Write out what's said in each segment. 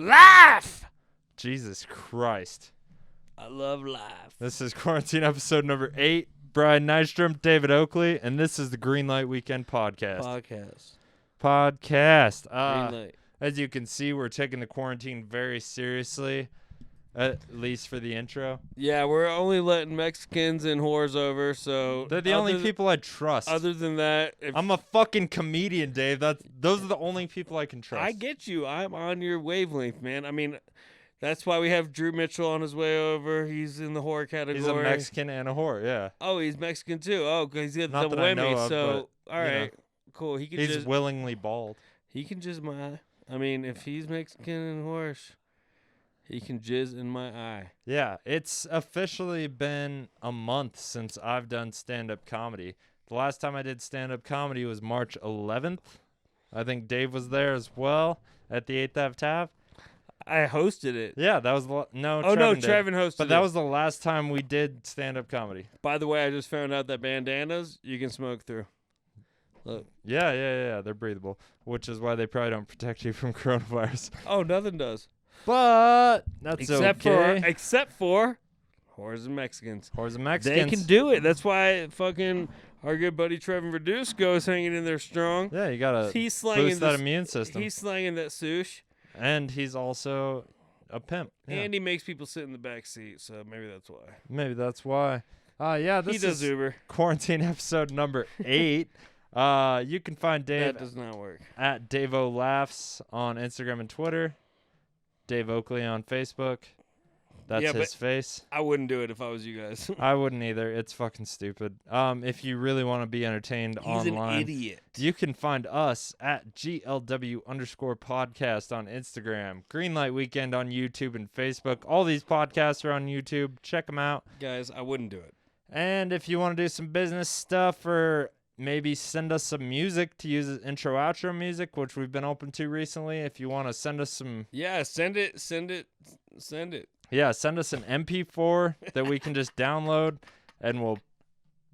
Life! Jesus Christ. I love life. This is Quarantine episode number 8. Brian Nystrom, David Oakley, and this is the Green Light Weekend Podcast. Green light. As you can see, we're taking the quarantine very seriously, at least for the intro. Yeah, we're only letting Mexicans and whores over, so... They're the only people I trust. Other than that... I'm a fucking comedian, Dave. Those are the only people I can trust. I get you. I'm on your wavelength, man. I mean... That's why we have Drew Mitchell on his way over. He's in the whore category. He's a Mexican and a whore, yeah. Oh, he's Mexican too. Oh, because he's got Not the that I know whammy. of, So, but, all right, cool. He's willingly bald. He can jizz my eye. I mean, if he's Mexican and horse, he can jizz in my eye. Yeah, it's officially been a month since I've done stand-up comedy. The last time I did stand-up comedy was March 11th. I think Dave was there as well at the 8th Ave Tav. I hosted it. Yeah, that was Trevin hosted it. But that was the last time we did stand-up comedy. By the way, I just found out that bandanas you can smoke through. Look. Yeah, they're breathable, which is why they probably don't protect you from coronavirus. Oh, nothing does. But that's okay. Except for whores and Mexicans. Whores and Mexicans. They can do it. That's why fucking our good buddy Trevin Verduzco is hanging in there strong. Yeah, you gotta boost that immune system. He's slanging that sush. And he's also a pimp. Yeah. And he makes people sit in the back seat, so maybe that's why. This he does is Uber. Quarantine episode number 8. You can find Dave. That does not work. At Davo Laughs on Instagram and Twitter. Dave Oakley on Facebook. That's his face. I wouldn't do it if I was you guys. I wouldn't either. It's fucking stupid. If you really want to be entertained online, He's an idiot. You can find us at GLW_podcast on Instagram, Greenlight Weekend on YouTube and Facebook. All these podcasts are on YouTube. Check them out. Guys, I wouldn't do it. And if you want to do some business stuff or maybe send us some music to use as intro outro music, which we've been open to recently. If you want to send us some... Yeah, send it. Yeah, send us an MP4 that we can just download, and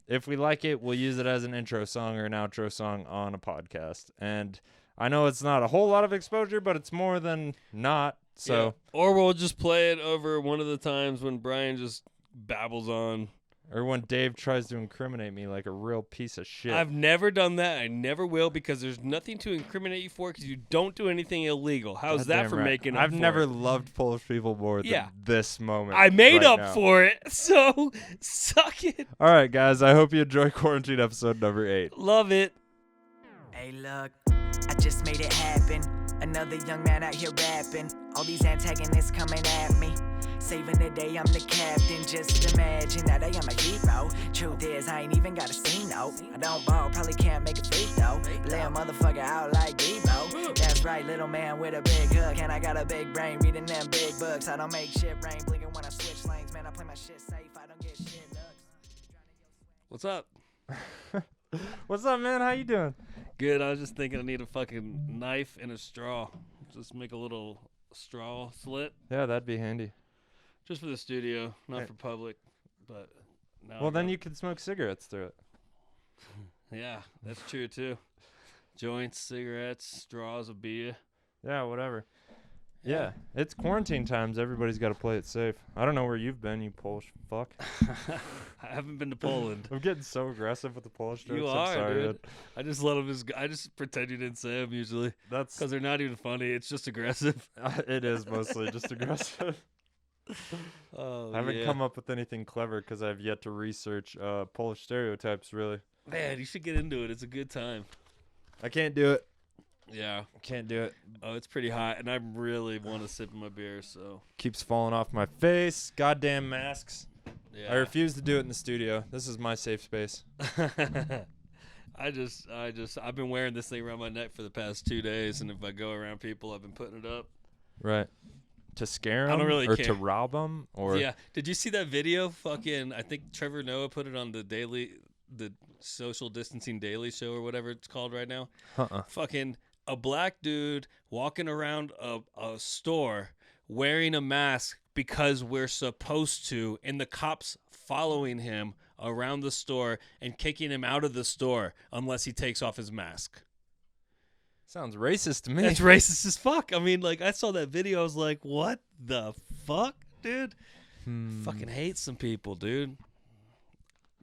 if we like it, we'll use it as an intro song or an outro song on a podcast. And I know it's not a whole lot of exposure, but it's more than not. So, yeah. Or we'll just play it over one of the times when Brian just babbles on. Or when Dave tries to incriminate me like a real piece of shit. I've never done that. I never will, because there's nothing to incriminate you for, because you don't do anything illegal. How's that for making up for it? I've never loved Polish people more than this moment. I made up for it, so suck it. All right, guys. I hope you enjoy Quarantine episode number 8. Love it. Hey, look, I just made it happen. Another young man out here rapping. All these antagonists coming at me. Saving the day, I'm the captain. Just imagine that I am a hero. Truth is, I ain't even got a scene, no. I don't ball, probably can't make a free throw. Lay a motherfucker out like Debo. That's right, little man with a big hook. And I got a big brain reading them big books. I don't make shit rain, blinking when I switch lanes. Man, I play my shit safe, I don't get shit looks. What's up? What's up, man? How you doing? Good. I was just thinking I need a fucking knife and a straw. Just make a little straw slit. Yeah, that'd be handy. Just for the studio, not for public. But now well, then you could smoke cigarettes through it. Yeah, that's true too. Joints, cigarettes, straws, a beer. Yeah, whatever. Yeah, it's quarantine times. Everybody's got to play it safe. I don't know where you've been, you Polish fuck. I haven't been to Poland. I'm getting so aggressive with the Polish jokes. You I'm are, sorry, dude. I just let them. I just pretend you didn't say them usually. That's because they're not even funny. It's just aggressive. It is mostly just aggressive. Oh, I haven't come up with anything clever because I've yet to research Polish stereotypes, really. Man, you should get into it. It's a good time. I can't do it. Yeah. Can't do it. Oh, it's pretty hot, and I really want to sip my beer, so. Keeps falling off my face. Goddamn masks. Yeah. I refuse to do it in the studio. This is my safe space. I've been wearing this thing around my neck for the past 2 days, and if I go around people, I've been putting it up. Right. To scare them? I don't really or care. To rob them? Or yeah. Did you see that video? Fucking, I think Trevor Noah put it on the social distancing daily show or whatever it's called right now. Fucking a black dude walking around a store wearing a mask because we're supposed to, and the cops following him around the store and kicking him out of the store unless he takes off his mask. Sounds racist to me. That's racist as fuck. I mean, like, I saw that video. I was like, what the fuck, dude? Fucking hate some people, dude.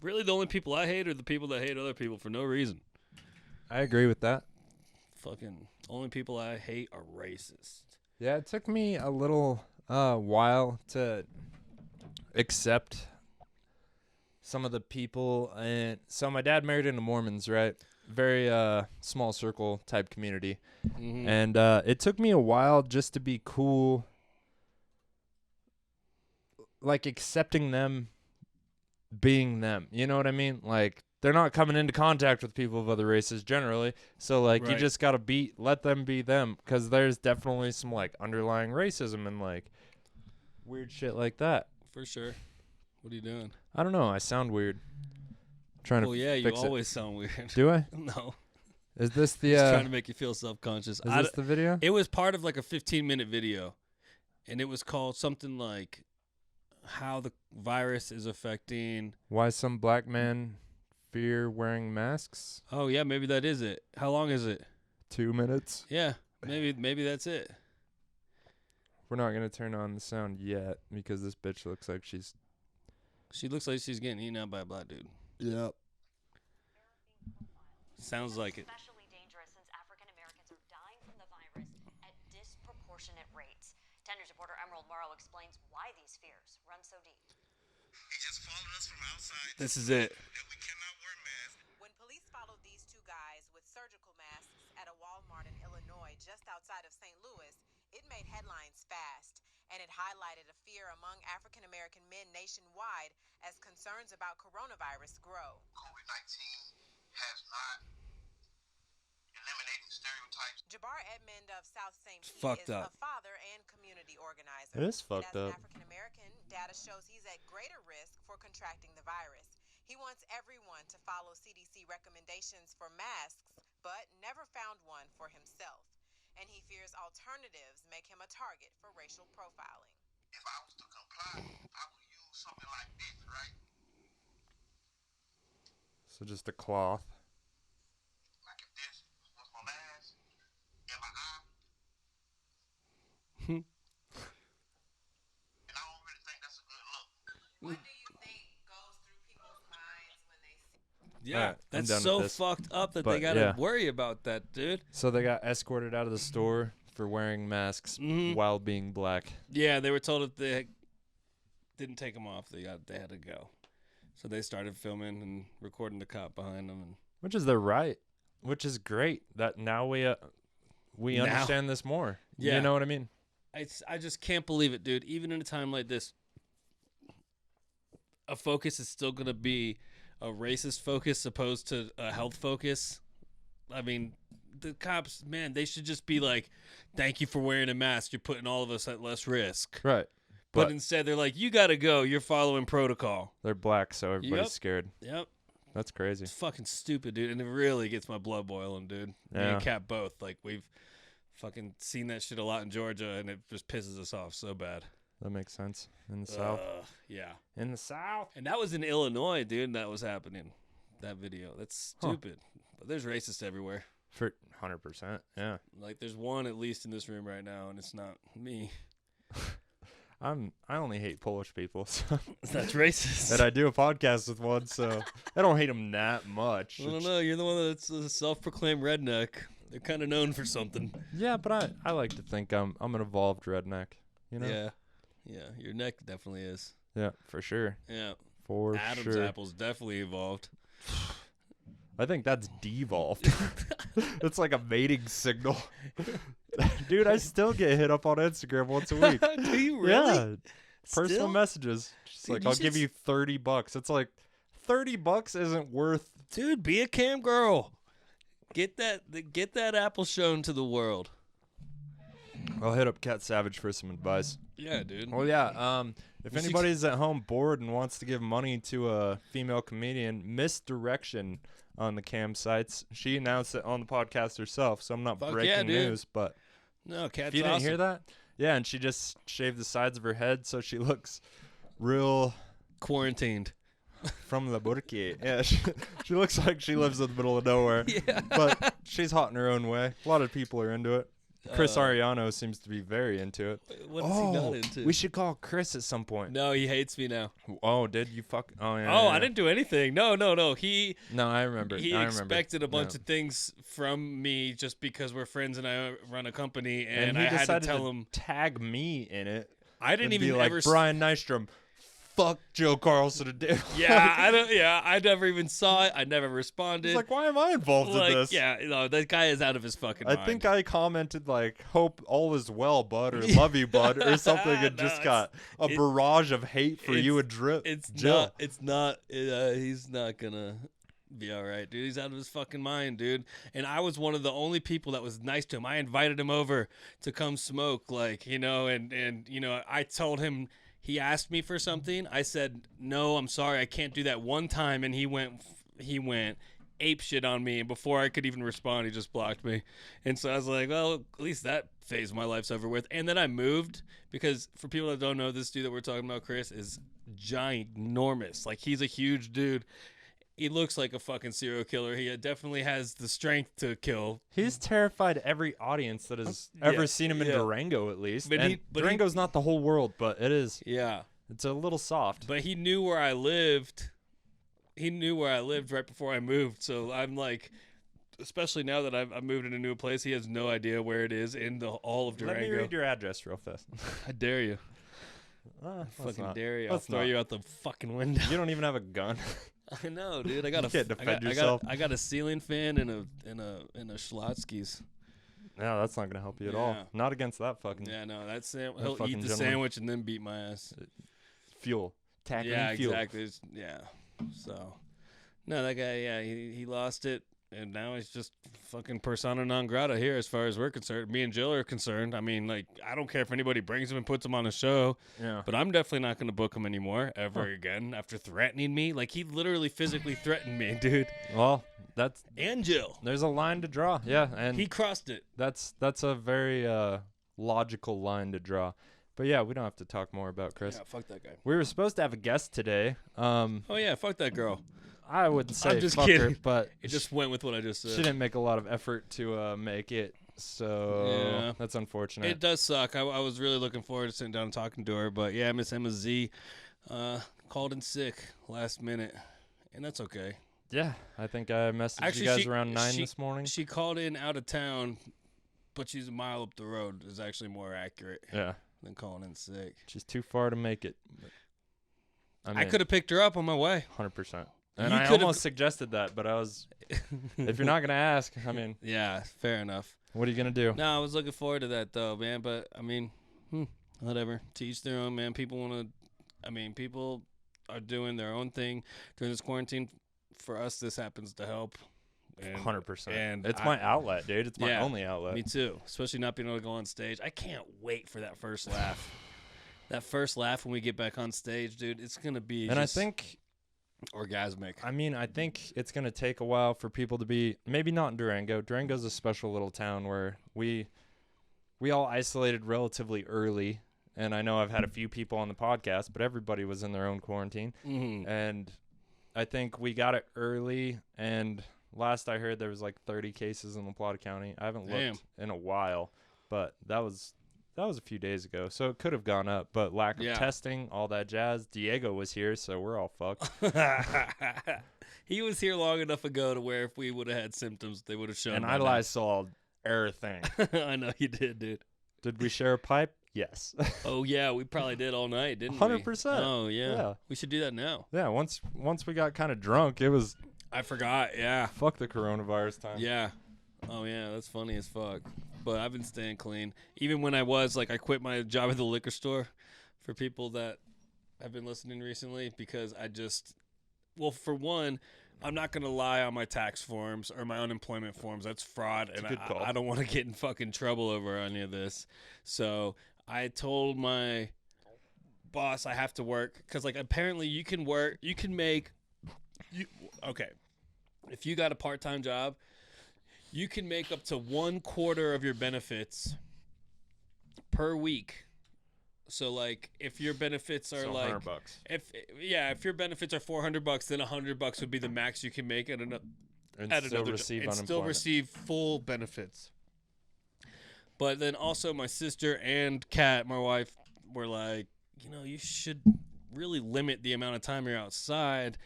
Really, the only people I hate are the people that hate other people for no reason. I agree with that. Fucking only people I hate are racist. Yeah, it took me a little while to accept some of the people. And so my dad married into Mormons, right? Very small circle type community. Mm-hmm. And it took me a while just to be cool, like accepting them being them. You know what I mean? Like, they're not coming into contact with people of other races generally. So, like, you just got to let them be them, because there's definitely some, like, underlying racism and, like, weird shit like that. For sure. What are you doing? I don't know. I sound weird. Yeah, you always sound weird. Do I? No. Is this the... Just trying to make you feel self-conscious. Is this the video? It was part of, like, a 15-minute video, and it was called something like how the virus is affecting... Why some black men... fear wearing masks. Oh yeah, maybe that is it. How long is it? 2 minutes. Yeah, maybe that's it. We're not gonna turn on the sound yet because this bitch looks like she's. She looks like she's getting eaten out by a black dude. Yep. Sounds like it. Especially dangerous since African Americans are dying from the virus at disproportionate rates. 10 News reporter Emerald Morrow explains why these fears run so deep. He just followed us from outside. This is it. That we cannot wear masks. When police followed these two guys with surgical masks at a Walmart in Illinois just outside of St. Louis, it made headlines fast, and it highlighted a fear among African American men nationwide as concerns about coronavirus grow. COVID-19 has not eliminated stereotypes. Jabbar Edmond of South St. Pete fucked is up. a father and community organizer. It is fucked up. As an African American, data shows he's at greater risk for contracting the virus. He wants everyone to follow CDC recommendations for masks, but never found one for himself. And he fears alternatives make him a target for racial profiling. If I was to comply, I would use something like this, right? So just a cloth. Like if this was my mask in my eye. And I don't really think that's a good look. What do you think goes through people's minds when they see? Yeah, I'm that's done so with this. fucked up that But, they gotta yeah. worry about that, dude. So they got escorted out of the store for wearing masks while being black. Yeah, they were told if they didn't take them off, they had to go. So they started filming and recording the cop behind them, and Which is their right. Which is great. That now we understand this more. Yeah. You know what I mean? I just can't believe it, dude. Even in a time like this, a focus is still gonna be a racist focus opposed to a health focus. I mean, the cops, man, they should just be like, "Thank you for wearing a mask. You're putting all of us at less risk." Right. But instead, they're like, "You gotta go. You're following protocol." They're black, so everybody's Yep. scared. Yep. That's crazy. It's fucking stupid, dude, and it really gets my blood boiling, dude. Me Yeah. and Cap both. Like, we've fucking seen that shit a lot in Georgia, and it just pisses us off so bad. That makes sense. In the South. Yeah. In the South. And that was in Illinois, dude, that was happening. That video. That's stupid. But there's racists everywhere. For 100%. Yeah. Like, there's one at least in this room right now, and it's not me. I only hate Polish people. So. That's racist. And I do a podcast with one, so I don't hate them that much. I don't know. You're the one that's a self-proclaimed redneck. They're kind of known for something. Yeah, but I like to think I'm an evolved redneck. You know? Yeah. Yeah, your neck definitely is. Yeah, for sure. Yeah. For Adam's sure. apple's definitely evolved. I think that's devolved. It's like a mating signal. Dude, I still get hit up on Instagram once a week. Do you really? Yeah. Personal Still? messages. Just Dude, like, you I'll should give you $30. It's like, $30 isn't worth. Dude, be a cam girl. Get that apple shown to the world. I'll hit up Cat Savage for some advice. Yeah, dude. Well, yeah. If You should- anybody's at home bored and wants to give money to a female comedian, Misdirection on the cam sites. She announced it on the podcast herself, so I'm not Fuck breaking yeah, dude. news. But No, Cat's if you didn't awesome. hear that, yeah, and she just shaved the sides of her head so she looks real. Quarantined. from the Burkie. Yeah, she looks like she lives in the middle of nowhere. Yeah. But she's hot in her own way. A lot of people are into it. Chris Ariano seems to be very into it. What is he not into? We should call Chris at some point. No, he hates me now. Oh, did you fuck? Oh, yeah. Oh, yeah. I didn't do anything. No. No, I remember. He I expected a bunch Yeah. of things from me just because we're friends and I run a company, and he I had to decided tell him. tag me in it. I didn't and even be like, ever. Brian Nystrom, fuck Joe Carlson and Dale. Yeah, I don't. Yeah, I never even saw it. I never responded. It's like, why am I involved in this? Yeah, that guy is out of his fucking mind. I think I commented like, hope all is well, bud, or love you, bud, or something, and just got a barrage of hate for you and Drip. Jill. It's not. He's not gonna be all right, dude. He's out of his fucking mind, dude. And I was one of the only people that was nice to him. I invited him over to come smoke, like, and I told him. He asked me for something. I said, no, I'm sorry. I can't do that one time. And he went ape shit on me. And before I could even respond, he just blocked me. And so I was like, well, at least that phase of my life's over with. And then I moved because for people that don't know, this dude that we're talking about, Chris, is ginormous. Like, he's a huge dude. He looks like a fucking serial killer. He definitely has the strength to kill. He's terrified every audience that has ever seen him in Durango, at least. But Durango's not the whole world, but it is. Yeah. It's a little soft. But he knew where I lived. He knew where I lived right before I moved. So I'm like, especially now that I've moved in a new place, he has no idea where it is in all of Durango. Let me read your address real fast. I dare you. Fucking dare you. I'll throw you out the fucking window. You don't even have a gun. I know, dude. I got you can't defend yourself. I got a ceiling fan and a Schlotsky's. No, that's not gonna help you at all. Not against that fucking. Yeah, no, he'll eat the gentleman. Sandwich and then beat my ass. Fuel. Tackling Yeah, fuel. exactly. So, no, that guy. Yeah, he lost it, and now he's just fucking persona non grata here, as far as we're concerned. Me and Jill are concerned. I mean, like, I don't care if anybody brings him and puts him on a show. Yeah. But I'm definitely not going to book him anymore ever again after threatening me. Like, he literally physically threatened me, dude. Well, and Jill. There's a line to draw. Yeah, and he crossed it. That's a very logical line to draw. But yeah, we don't have to talk more about Chris. Yeah, fuck that guy. We were supposed to have a guest today. Oh yeah, fuck that girl. I wouldn't say I'm just fuck kidding. her, but it just went with what I just said. She didn't make a lot of effort to make it, so that's unfortunate. It does suck. I was really looking forward to sitting down and talking to her, but yeah, Miss Emma Z called in sick last minute, and that's okay. Yeah, I think I messaged you guys around 9 this morning. She called in out of town, but she's a mile up the road. Is actually more accurate. Yeah. Than calling in sick. She's too far to make it. I could have picked her up on my way. 100%. And I almost suggested that, but I was, if you're not going to ask, I mean. Yeah, fair enough. What are you going to do? No, I was looking forward to that, though, man. But, I mean, whatever. To each their own, man. People are doing their own thing during this quarantine. For us, this happens to help. 100%. And it's my outlet, dude. It's my only outlet. Me too. Especially not being able to go on stage. I can't wait for that first laugh. That first laugh when we get back on stage, dude. It's gonna be. And I think orgasmic. I mean, I think it's gonna take a while for people to be. Maybe not in Durango. Durango's a special little town where we all isolated relatively early. And I know I've had a few people on the podcast, but everybody was in their own quarantine. Mm-hmm. And I think we got it early and. Last I heard, there was like 30 cases in La Plata County. I haven't looked in a while, but that was a few days ago, so it could have gone up. But lack of testing, all that jazz. Diego was here, so we're all fucked. He was here long enough ago to where if we would have had symptoms, they would have shown. And I Lysol everything. I know you did, dude. Did we share a pipe? Yes. Oh yeah, we probably did all night, didn't 100%. we? Oh yeah. We should do that now. Yeah. Once we got kind of drunk, it was. I forgot, yeah. Fuck the coronavirus time. Yeah. Oh, yeah, that's funny as fuck. But I've been staying clean. Even when I quit my job at the liquor store for people that have been listening recently because for one, I'm not going to lie on my tax forms or my unemployment forms. That's fraud, and I don't want to get in fucking trouble over any of this. So I told my boss I have to work because, like, apparently you can make okay. If you got a part-time job, you can make up to 1/4 of your benefits per week So like, if your benefits are So like, $100. if your benefits are $400, then $100 would be the max you can make at And still receive full benefits. But then also my sister and Kat, my wife, were like, you should really limit the amount of time you're outside,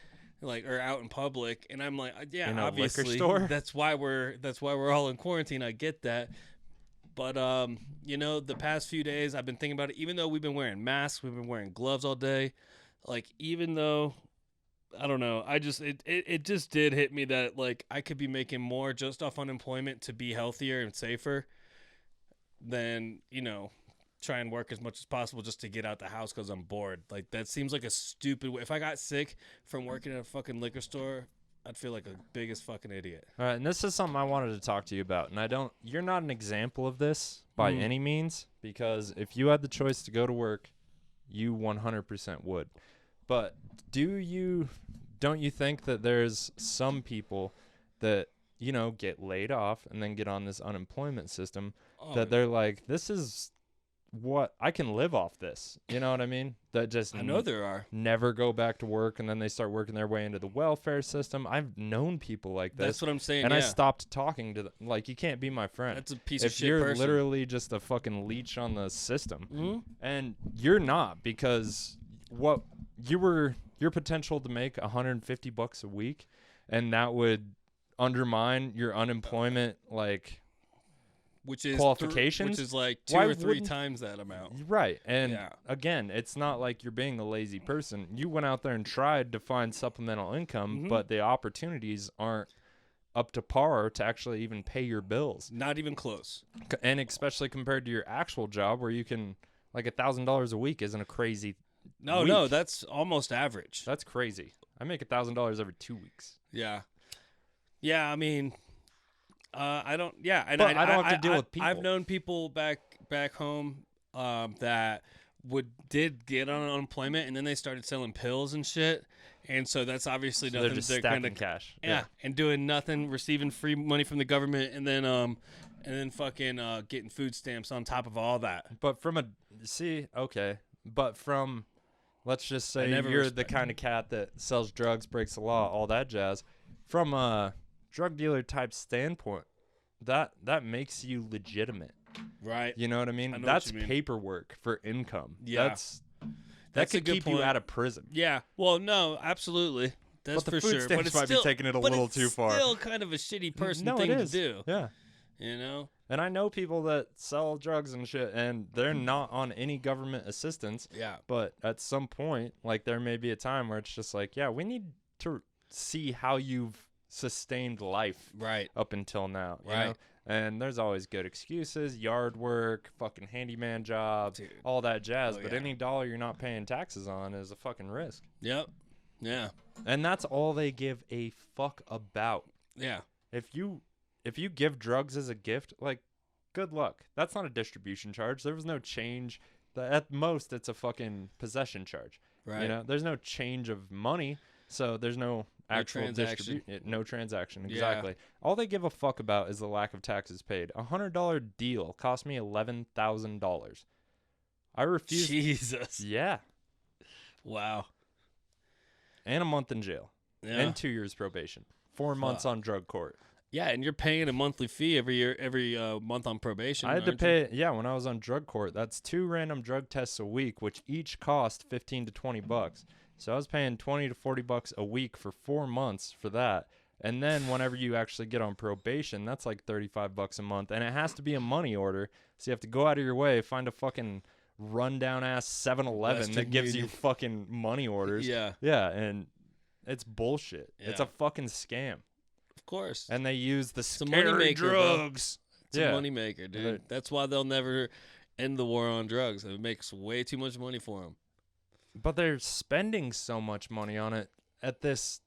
like, or out in public. And I'm like, yeah, In a obviously liquor store? that's why we're all in quarantine. I get that. But the past few days I've been thinking about it. Even though we've been wearing masks, we've been wearing gloves all day. Like, even though, I don't know, it just did hit me that, like, I could be making more just off unemployment to be healthier and safer than, try and work as much as possible just to get out the house because I'm bored. Like, that seems like a stupid way. If I got sick from working at a fucking liquor store, I'd feel like the biggest fucking idiot. All right, and this is something I wanted to talk to you about. And you're not an example of this by any means, because if you had the choice to go to work, you 100% would. But don't you think that there's some people that, get laid off and then get on this unemployment system that they're like, this is what I can live off this. You know what I mean? That just I know there are. Never go back to work, and then they start working their way into the welfare system. I've known people like this. That's what I'm saying. And yeah. I stopped talking to them. Like, you can't be my friend. That's a piece of shit if you're person. literally just a fucking leech on the system, and you're not, because what your potential to make $150 a week, and that would undermine your unemployment, like, which is qualifications, which is like 2 or 3 times that amount. Right. And again, it's not like you're being a lazy person. You went out there and tried to find supplemental income, but the opportunities aren't up to par to actually even pay your bills. Not even close. And especially compared to your actual job, where you can, like, $1,000 a week isn't a crazy No, that's almost average. That's crazy. I make $1,000 every 2 weeks. Yeah. I mean, I don't. Yeah, and but I don't have to deal with people. I've known people back home that did get on unemployment, and then they started selling pills and shit, and so that's obviously nothing. They're just stacking cash. Yeah, and doing nothing, receiving free money from the government, and then fucking getting food stamps on top of all that. But let's just say you're the kind of cat that sells drugs, breaks the law, all that jazz. From a drug dealer type standpoint, that makes you legitimate. Right. You know what I mean? That's paperwork for income. Yeah. That could keep you out of prison. Yeah. Well, no, absolutely. That's but the for food sure. Stamps But might be taking it a little too far. It's still kind of a shitty person thing to do. Yeah. You know? And I know people that sell drugs and shit, and they're not on any government assistance. Yeah. But at some point, like, there may be a time where it's just like, yeah, we need to see how you've sustained life up until now. You know? And there's always good excuses, yard work, fucking handyman jobs, all that jazz. But any dollar you're not paying taxes on is a fucking risk. Yep. Yeah. And that's all they give a fuck about. Yeah. If you give drugs as a gift, like, good luck. That's not a distribution charge. There was no change. At most, it's a fucking possession charge. Right. You know, there's no change of money, so there's no actual transaction. No transaction. Exactly. All they give a fuck about is the lack of taxes paid. A $100 deal cost me $11,000. I refuse. Jesus. Yeah. Wow. And a month in jail. Yeah. And 2 years probation. 4 months on drug court. Yeah, and you're paying a monthly fee every month on probation. I had to pay. Yeah, when I was on drug court, that's 2 random drug tests a week, which each cost $15 to $20. So I was paying $20 to $40 a week for 4 months for that. And then whenever you actually get on probation, that's like $35 a month, and it has to be a money order. So you have to go out of your way, find a fucking rundown ass 7-Eleven that gives you fucking money orders. Yeah. Yeah, and it's bullshit. Yeah. It's a fucking scam. Of course. And they use the scary drugs. It's a moneymaker, dude. Right. That's why they'll never end the war on drugs. It makes way too much money for them. But they're spending so much money on it at this,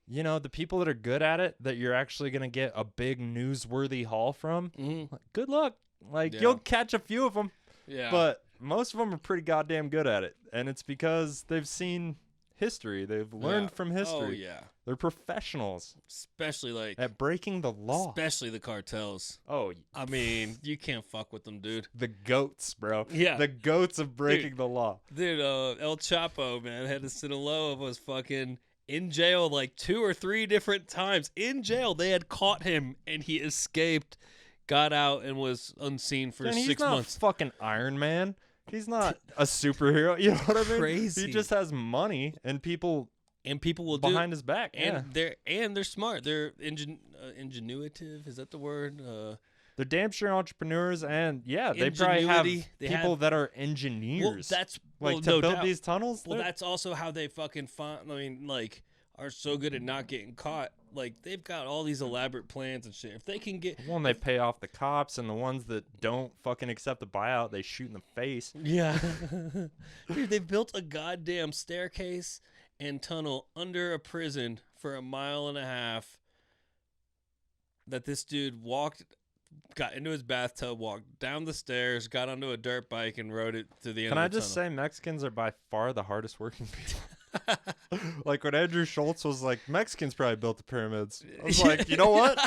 you know, the people that are good at it, that you're actually going to get a big newsworthy haul from, like, good luck. Like, you'll catch a few of them. Yeah. But most of them are pretty goddamn good at it. And it's because they've seen history. They've learned from history. Oh yeah. They're professionals, Especially like at breaking the law. Especially the cartels. Oh, I mean, you can't fuck with them, dude. the goats, bro. Yeah. The goats of breaking the law. Dude, El Chapo, man, had to sit Sinaloa, was fucking in jail like 2 or 3 different times. In jail, they had caught him, and he escaped, got out, and was unseen for 6 he's months. not fucking Iron Man. He's not a superhero. You know what I mean? Crazy. He just has money and people will behind his back. And they're smart. They're ingenuitive. Is that the word? They're damn sure entrepreneurs, and they probably have people that are engineers. Well, to build these tunnels. Well, that's also how they fucking find. I mean, like, are so good at not getting caught. Like, they've got all these elaborate plans and shit. If they can get one, they pay off the cops, and the ones that don't fucking accept the buyout, they shoot in the face. Yeah, dude, they built a goddamn staircase and tunnel under a prison for 1.5 miles. That this dude got into his bathtub, walked down the stairs, got onto a dirt bike, and rode it to the end of the tunnel. Can I just say Mexicans are by far the hardest working people? Like when Andrew Schultz was like, Mexicans probably built the pyramids. I was like, you know what?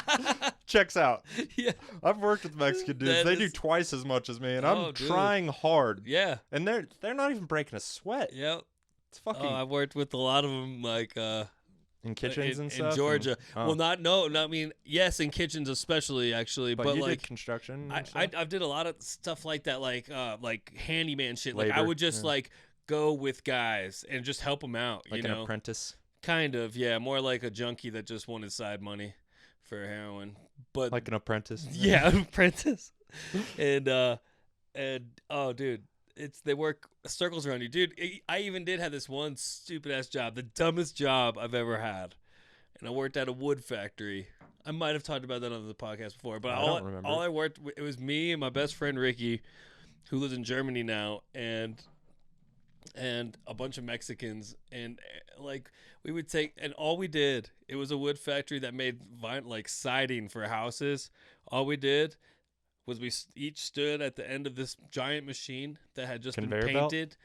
Checks out. Yeah. I've worked with Mexican dudes. They do twice as much as me, and I'm trying hard. Yeah. And they're not even breaking a sweat. Yep. It's fucking. I've worked with a lot of them, like in kitchens and stuff in Georgia. I mean, yes, in kitchens especially, actually, but you like did construction. I did a lot of stuff like that, like handyman shit. Labor, like I would just like go with guys and just help them out. Like you know? An apprentice. Kind of, yeah, more like a junkie that just wanted side money for heroin, but like an apprentice. Yeah, an apprentice. and oh, dude. They work circles around you, dude. I even did have this one stupid ass job, the dumbest job I've ever had, and I worked at a wood factory. I might have talked about that on the podcast before, but I don't remember. all I worked, it was me and my best friend Ricky, who lives in Germany now, and a bunch of Mexicans, and like we would take, and all we did, it was a wood factory that made like siding for houses. All we did was we each stood at the end of this giant machine that had just conveyor been painted. Belt?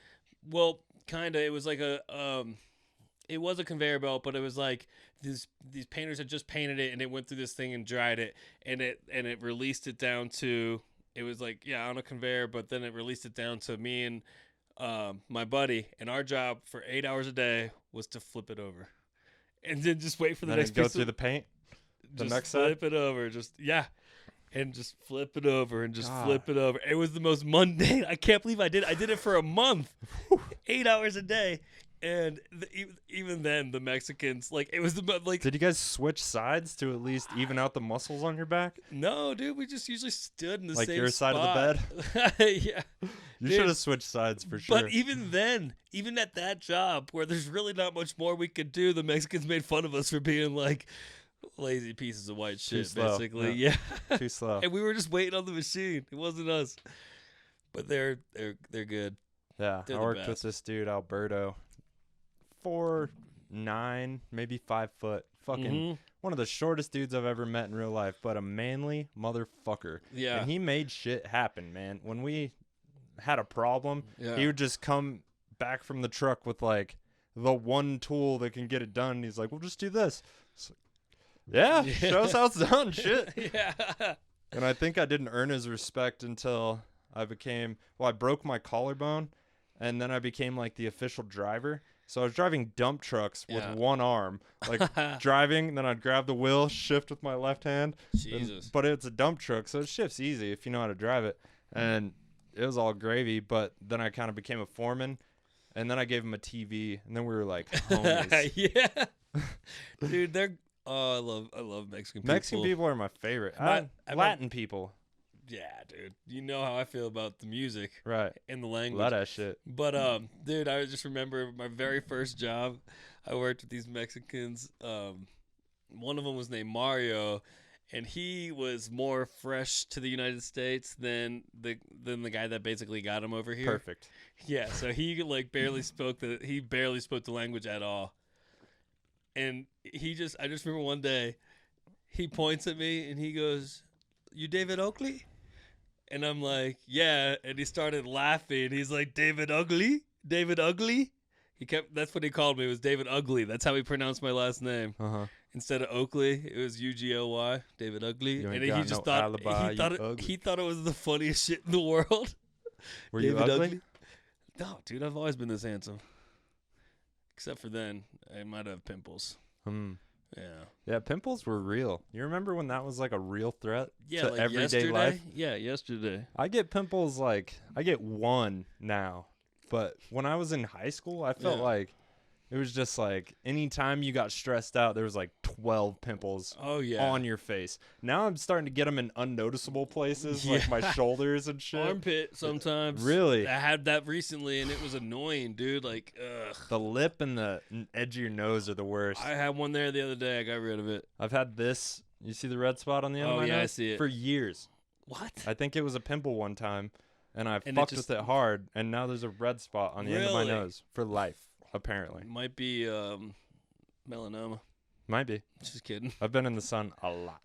Well, kind of. It was like it was a conveyor belt, but it was like these painters had just painted it, and it went through this thing and dried it, and it released it down to, it was like, on a conveyor, but then it released it down to me and my buddy, and our job for 8 hours a day was to flip it over, and then just wait for the next go piece through the paint. The just next flip side? it over, and just flip it over and just flip it over. It was the most mundane. I can't believe I did it for a month, 8 hours a day. And even then, the Mexicans, like, it was like. Did you guys switch sides to at least even out the muscles on your back? No, dude. We just usually stood in the like same your spot. side of the bed. Yeah. You should have switched sides for sure. But even then, even at that job where there's really not much more we could do, the Mexicans made fun of us for being like lazy pieces of white shit, basically. Yeah. Too slow. And we were just waiting on the machine. It wasn't us. But they're good. Yeah. They're I worked with this dude, Alberto. 4'9", maybe 5 foot. Fucking one of the shortest dudes I've ever met in real life, but a manly motherfucker. Yeah. And he made shit happen, man. When we had a problem, he would just come back from the truck with like the one tool that can get it done. He's like, we'll just do this. Yeah, show us how it's done, shit. Yeah. And I think I didn't earn his respect until I broke my collarbone, and then I became like the official driver. So I was driving dump trucks with one arm, like driving, and then I'd grab the wheel, shift with my left hand. Jesus. But it's a dump truck, so it shifts easy if you know how to drive it. And it was all gravy, but then I kind of became a foreman, and then I gave him a TV, and then we were like homies. Yeah. Dude, I love Mexican people. Mexican people are my favorite. Latin people. Yeah, dude. You know how I feel about the music. Right. And the language. Love that shit. But, dude, I just remember my very first job. I worked with these Mexicans. One of them was named Mario, and he was more fresh to the United States than the guy that basically got him over here. Perfect. Yeah, so he like barely spoke the language at all. And I just remember one day, he points at me and he goes, "You David Oakley?" And I'm like, "Yeah." And he started laughing. He's like, "David Ugly? David Ugly?" That's what he called me. It was David Ugly. That's how he pronounced my last name. Instead of Oakley, it was UGLY, David Ugly. You ain't And he got just no thought alibi, he thought it was the funniest shit in the world. Were David you ugly? No, dude, I've always been this handsome. Except for then, I might have pimples. Yeah. Yeah, pimples were real. You remember when that was like a real threat to like everyday yesterday? life? Yeah, yesterday. I get pimples I get one now. But when I was in high school, I felt like it was just like anytime you got stressed out, there was like 12 pimples on your face. Now I'm starting to get them in unnoticeable places, like my shoulders and shit. Armpit sometimes. Really? I had that recently, and it was annoying, dude. Like, ugh. The lip and the edge of your nose are the worst. I had one there the other day. I got rid of it. I've had this. You see the red spot on the end of my nose? I see it. For years. What? I think it was a pimple one time, and I fucked with it hard, and now there's a red spot on the end of my nose for life. Apparently. Might be melanoma. Might be. Just kidding. I've been in the sun a lot.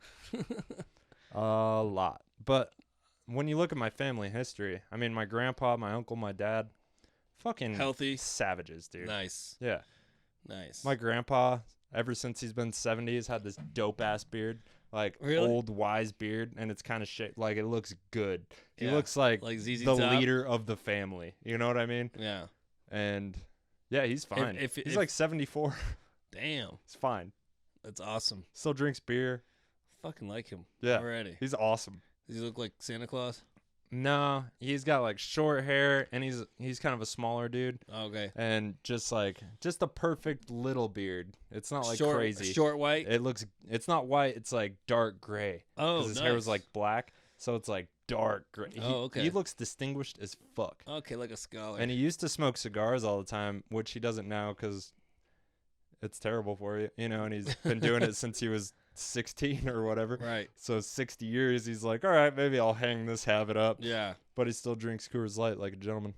A lot. But when you look at my family history, I mean, my grandpa, my uncle, my dad, fucking healthy savages, dude. Nice. Yeah. Nice. My grandpa, ever since he's been 70, has had this dope-ass beard. Like, old, wise beard, and it's kind of shaped like it looks good. He looks like ZZ the Top. leader of the family. You know what I mean? Yeah. And... yeah, he's fine. He's like 74. Damn. He's fine. That's awesome. Still drinks beer. Fucking like him. Yeah. Already. He's awesome. Does he look like Santa Claus? No, he's got like short hair, and he's kind of a smaller dude. Okay. And just a perfect little beard. It's not like short, crazy. Short white? It's not white, it's like dark gray. Oh, because his hair was like black, so it's like dark gray. Okay. He looks distinguished as fuck. Okay, like a scholar. And he used to smoke cigars all the time, which he doesn't now because it's terrible for you, you know, and he's been doing it since he was 16 or whatever. Right. So 60 years, he's like, all right, maybe I'll hang this habit up. Yeah. But he still drinks Coors Light like a gentleman.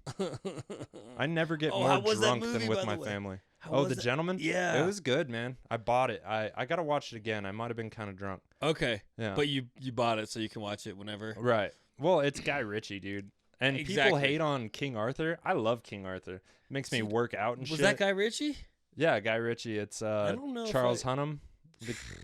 I never get more how was that drunk movie, than with by my the way? family. How was The Gentleman? Yeah. It was good, man. I bought it. I got to watch it again. I might have been kind of drunk. Okay. Yeah. But you bought it so you can watch it whenever. Right. Well, it's Guy Ritchie, dude. And people hate on King Arthur. I love King Arthur. It makes me work out and shit. Was that Guy Ritchie? Yeah, Guy Ritchie. It's I don't know Charles Hunnam,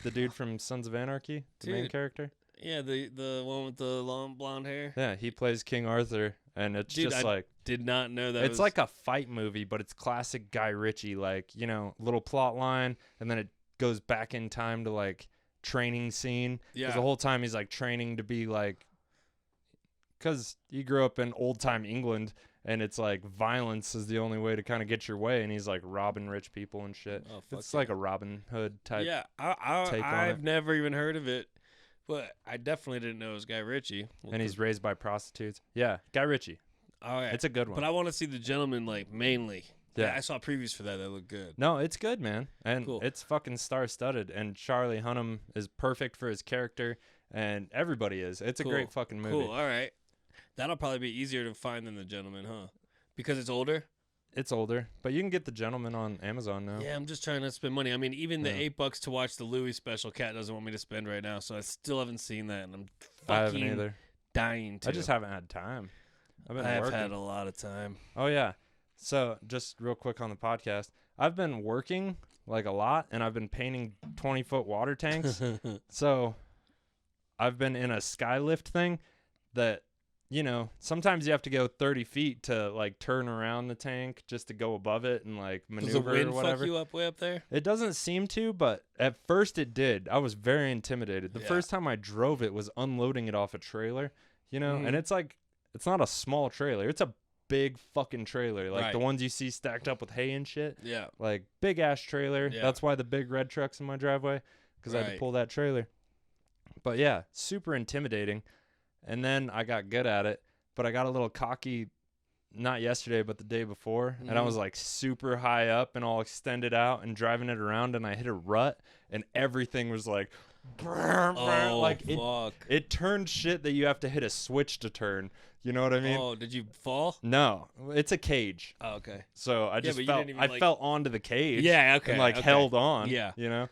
the dude from Sons of Anarchy, the main character. Yeah, the one with the long blonde hair. Yeah, he plays King Arthur, and it's just like did not know that. It's like a fight movie, but it's classic Guy Ritchie, like, you know, little plot line, and then it goes back in time to like training scene. Yeah. Because the whole time he's like training to be like, because he grew up in old time England, and it's like violence is the only way to kind of get your way, and he's like robbing rich people and shit. Oh, it's like a Robin Hood type. Yeah, I've never even heard of it, but I definitely didn't know it was Guy Ritchie. And he's raised by prostitutes. Yeah, Guy Ritchie. Oh yeah, it's a good one. But I want to see The Gentleman like mainly. Yeah, I saw previews for that. That look good. No, it's good, man, and cool. It's fucking star-studded. And Charlie Hunnam is perfect for his character, and everybody is. It's a great fucking movie. Cool. All right, that'll probably be easier to find than The Gentleman, huh? Because it's older. It's older, but you can get The Gentleman on Amazon now. Yeah, I'm just trying to spend money. I mean, even the $8 to watch the Louie special, Cat doesn't want me to spend right now, so I still haven't seen that, and I'm fucking I haven't either. Dying to. I just haven't had time. I've had a lot of time. Oh yeah. So just real quick on the podcast, I've been working like a lot, and I've been painting 20-foot water tanks. So I've been in a skylift thing that, you know, sometimes you have to go 30 feet to like turn around the tank just to go above it and like maneuver Does the wind or whatever. fuck you up way up there? It doesn't seem to, but at first it did. I was very intimidated. The first time I drove it was unloading it off a trailer, you know, and it's like, it's not a small trailer. It's a big fucking trailer, like the ones you see stacked up with hay and shit. Yeah. Like big ass trailer. Yeah. That's why the big red truck's in my driveway, because I had to pull that trailer. But yeah, super intimidating. And then I got good at it, but I got a little cocky, not yesterday, but the day before. And I was like super high up and all extended out and driving it around, and I hit a rut, and everything was like, like it turned shit that you have to hit a switch to turn. You know what I mean? Oh, did you fall? No, it's a cage. Oh, okay. So I just felt, I fell onto the cage. Yeah, okay. And like held on. Yeah. You know?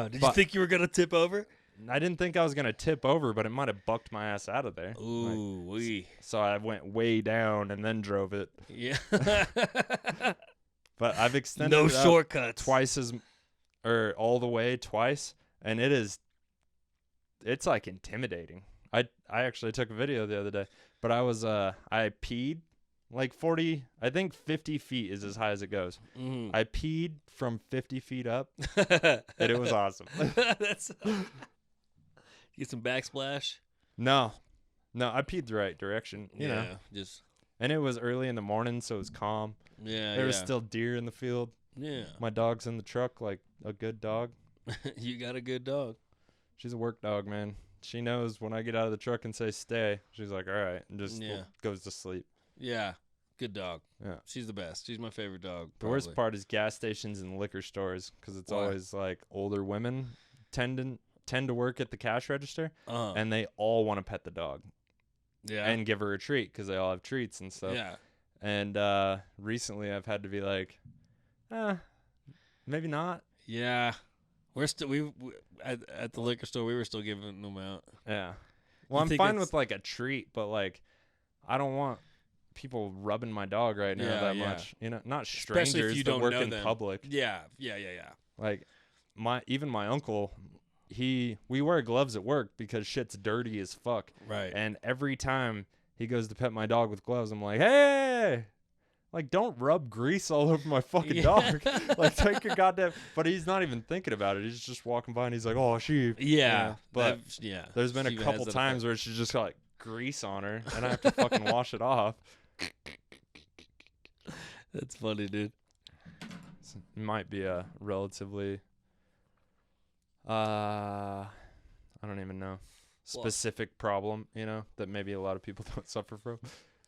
Did you think you were going to tip over? I didn't think I was going to tip over, but it might have bucked my ass out of there. Ooh, wee. So I went way down and then drove it. Yeah. But I've extended No it up shortcuts. or all the way twice, and it's like intimidating. I actually took a video the other day, but I peed like 40, I think 50 feet is as high as it goes. Mm. I peed from 50 feet up, and it was awesome. That's get some backsplash. No, I peed the right direction, you know. Just And it was early in the morning, so it was calm. yeah. There was still deer in the field. Yeah. My dog's in the truck like a good dog. You got a good dog. She's a work dog, man. She knows when I get out of the truck and say stay, she's like, all right, and just goes to sleep. Yeah. Good dog. Yeah. She's the best. She's my favorite dog. The worst part is gas stations and liquor stores, because it's always like older women tend to work at the cash register, and they all want to pet the dog. Yeah. And give her a treat, because they all have treats and stuff. Yeah. And recently I've had to be like, maybe not. Yeah. We're still at the liquor store. We were still giving them out. Yeah. Well, I'm fine with like a treat, but like I don't want people rubbing my dog right now that much. You know, not strangers Especially if you that don't work know in them. public. Yeah. Like my uncle, we wear gloves at work because shit's dirty as fuck. Right. And every time he goes to pet my dog with gloves, I'm like, hey. Like, don't rub grease all over my fucking dog. Like, take your goddamn... But he's not even thinking about it. He's just walking by, and he's like, oh, sheep. Yeah. But there's been a couple times where she's just got, like, grease on her, and I have to fucking wash it off. That's funny, dude. It might be a relatively... I don't even know. Specific problem, you know, that maybe a lot of people don't suffer from.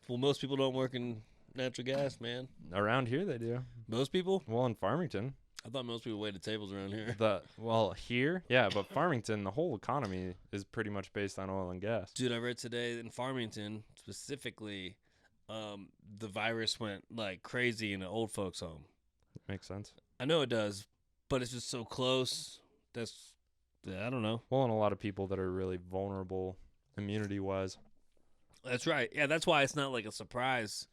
Well, most people don't work in... natural gas, man. Around here they do. Most people? Well, in Farmington. I thought most people waited tables around here. Here? Yeah, but Farmington, the whole economy is pretty much based on oil and gas. Dude, I read today in Farmington, specifically, the virus went, like, crazy in an old folks' home. Makes sense. I know it does, but it's just so close. I don't know. Well, and a lot of people that are really vulnerable immunity-wise. That's right. Yeah, that's why it's not like a surprise.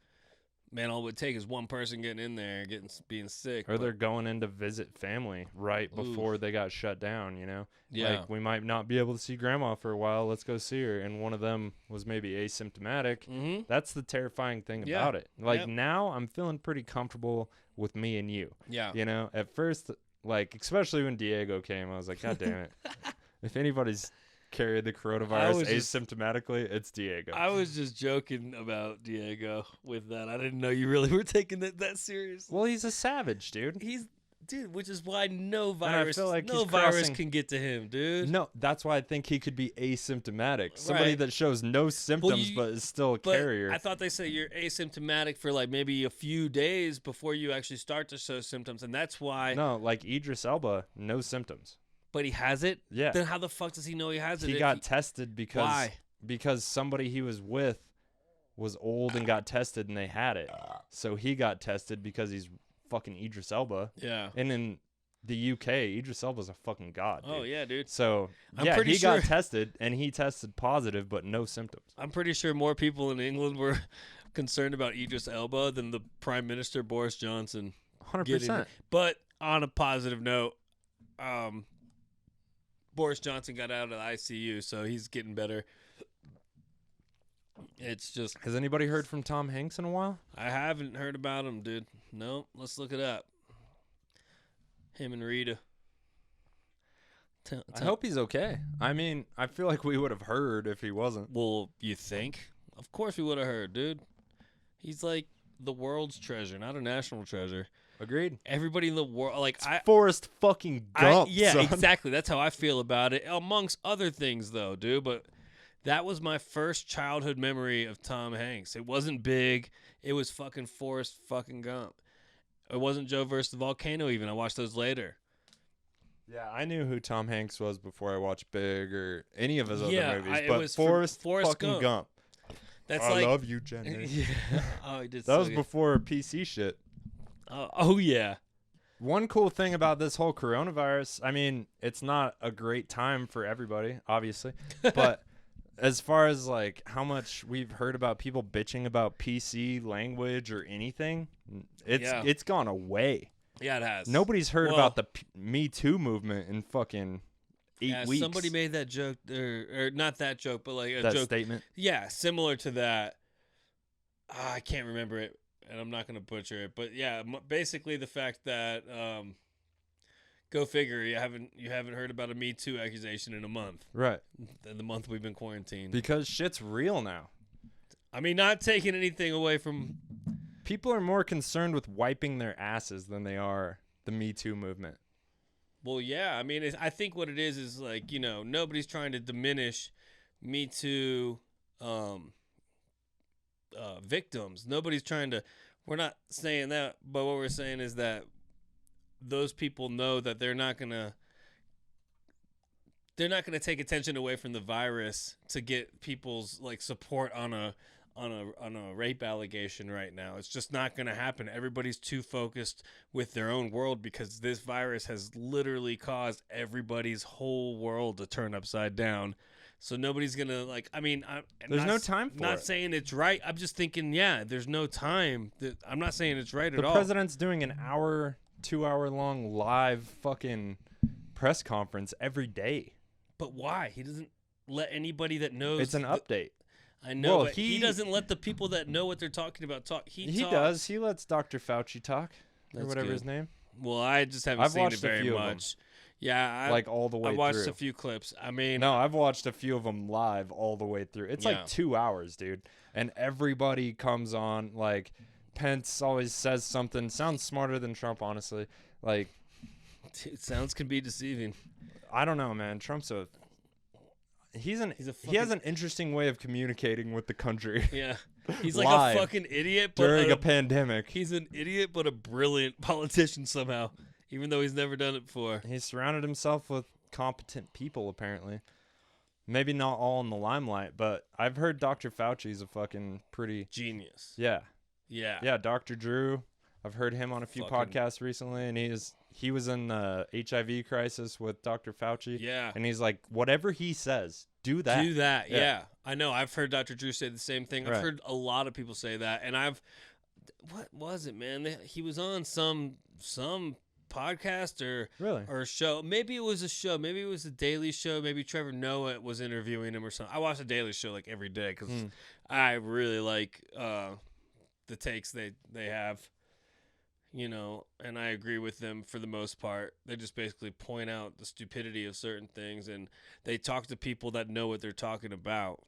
Man, all it would take is one person getting in there, being sick. Or they're going in to visit family right before they got shut down, you know? Yeah. Like, we might not be able to see grandma for a while. Let's go see her. And one of them was maybe asymptomatic. Mm-hmm. That's the terrifying thing about it. Like, now I'm feeling pretty comfortable with me and you. Yeah. You know, at first, like, especially when Diego came, I was like, God damn it. If anybody's carried the coronavirus asymptomatically, it's Diego. I was just joking about Diego with that. I didn't know you really were taking it that serious. Well, he's a savage, dude. Which is why no virus can get to him, dude. No, that's why I think he could be asymptomatic. Somebody that shows no symptoms but is still a carrier. I thought they say you're asymptomatic for like maybe a few days before you actually start to show symptoms, and that's why. No, like Idris Elba, no symptoms. But he has it? Yeah. Then how the fuck does he know he has it? He got tested because somebody he was with was old and got tested and they had it. So he got tested because he's fucking Idris Elba. Yeah. And in the UK, Idris Elba's a fucking god, dude. Oh, yeah, dude. So, he got tested and he tested positive but no symptoms. I'm pretty sure more people in England were concerned about Idris Elba than the Prime Minister Boris Johnson. 100%. But on a positive note, Boris Johnson got out of the ICU, so he's getting better. It's just... Has anybody heard from Tom Hanks in a while? I haven't heard about him, dude. No, let's look it up. Him and Rita. I hope he's okay. I mean, I feel like we would have heard if he wasn't. Well, you think? Of course we would have heard, dude. He's like the world's treasure, not a national treasure. Agreed. Everybody in the world, like Forrest fucking Gump. Son. Exactly. That's how I feel about it. Amongst other things, though, dude. But that was my first childhood memory of Tom Hanks. It wasn't Big. It was fucking Forrest fucking Gump. It wasn't Joe versus the Volcano. Even I watched those later. Yeah, I knew who Tom Hanks was before I watched Big or any of his other movies. It but was Forrest fucking Gump. That's I love you, Jenny. Yeah. Oh, he did. That was before PC shit. Oh, yeah. One cool thing about this whole coronavirus, I mean, it's not a great time for everybody, obviously, but as far as like how much we've heard about people bitching about PC language or anything, it's gone away. Yeah, it has. Nobody's heard about the Me Too movement in fucking 8 weeks. Somebody made that joke, or not that joke, but like a that joke statement. Yeah, similar to that. I can't remember it, and I'm not going to butcher it. But yeah, basically the fact that go figure, you haven't heard about a Me Too accusation in a month. Right. The month we've been quarantined. Because shit's real now. I mean, not taking anything away from. People are more concerned with wiping their asses than they are the Me Too movement. Well, yeah. I mean, I think what it is like, nobody's trying to diminish Me Too victims. Nobody's trying to. We're not saying that, but what we're saying is that those people know that they're not gonna take attention away from the virus to get people's like support on a rape allegation right now. It's just not gonna happen. Everybody's too focused with their own world because this virus has literally caused everybody's whole world to turn upside down. So nobody's gonna like. I mean, there's no time for it. Not saying it's right. I'm just thinking, yeah, there's no time. I'm not saying it's right at all. The president's doing an 2-hour long live fucking press conference every day. But why? He doesn't let anybody that knows. It's an update. I know, but he doesn't let the people that know what they're talking about talk. He does. He lets Dr. Fauci talk, or whatever his name. Well, I just haven't seen it very much. Yeah, like all the way through. I watched a few clips. I mean, no, I've watched a few of them live all the way through. It's like 2 hours, dude. And everybody comes on. Like Pence always says something. Sounds smarter than Trump, honestly. Like, dude, sounds can be deceiving. I don't know, man. Trump's he has an interesting way of communicating with the country. Yeah. He's like a fucking idiot. But during a pandemic. He's an idiot, but a brilliant politician somehow, even though he's never done it before. He's surrounded himself with competent people, apparently. Maybe not all in the limelight, but I've heard Dr. Fauci's a fucking pretty... genius. Yeah. Yeah. Yeah, Dr. Drew. I've heard him on a few podcasts recently, and he was in the HIV crisis with Dr. Fauci. Yeah. And he's like, whatever he says, do that. Do that, yeah. I know. I've heard Dr. Drew say the same thing. Right. I've heard a lot of people say that. And what was it, man? He was on some podcast or show. Maybe it was a show. Maybe it was a Daily Show. Maybe Trevor Noah was interviewing him or something. I watch the Daily Show like every day because I really like the takes they have. And I agree with them for the most part. They just basically point out the stupidity of certain things, and they talk to people that know what they're talking about.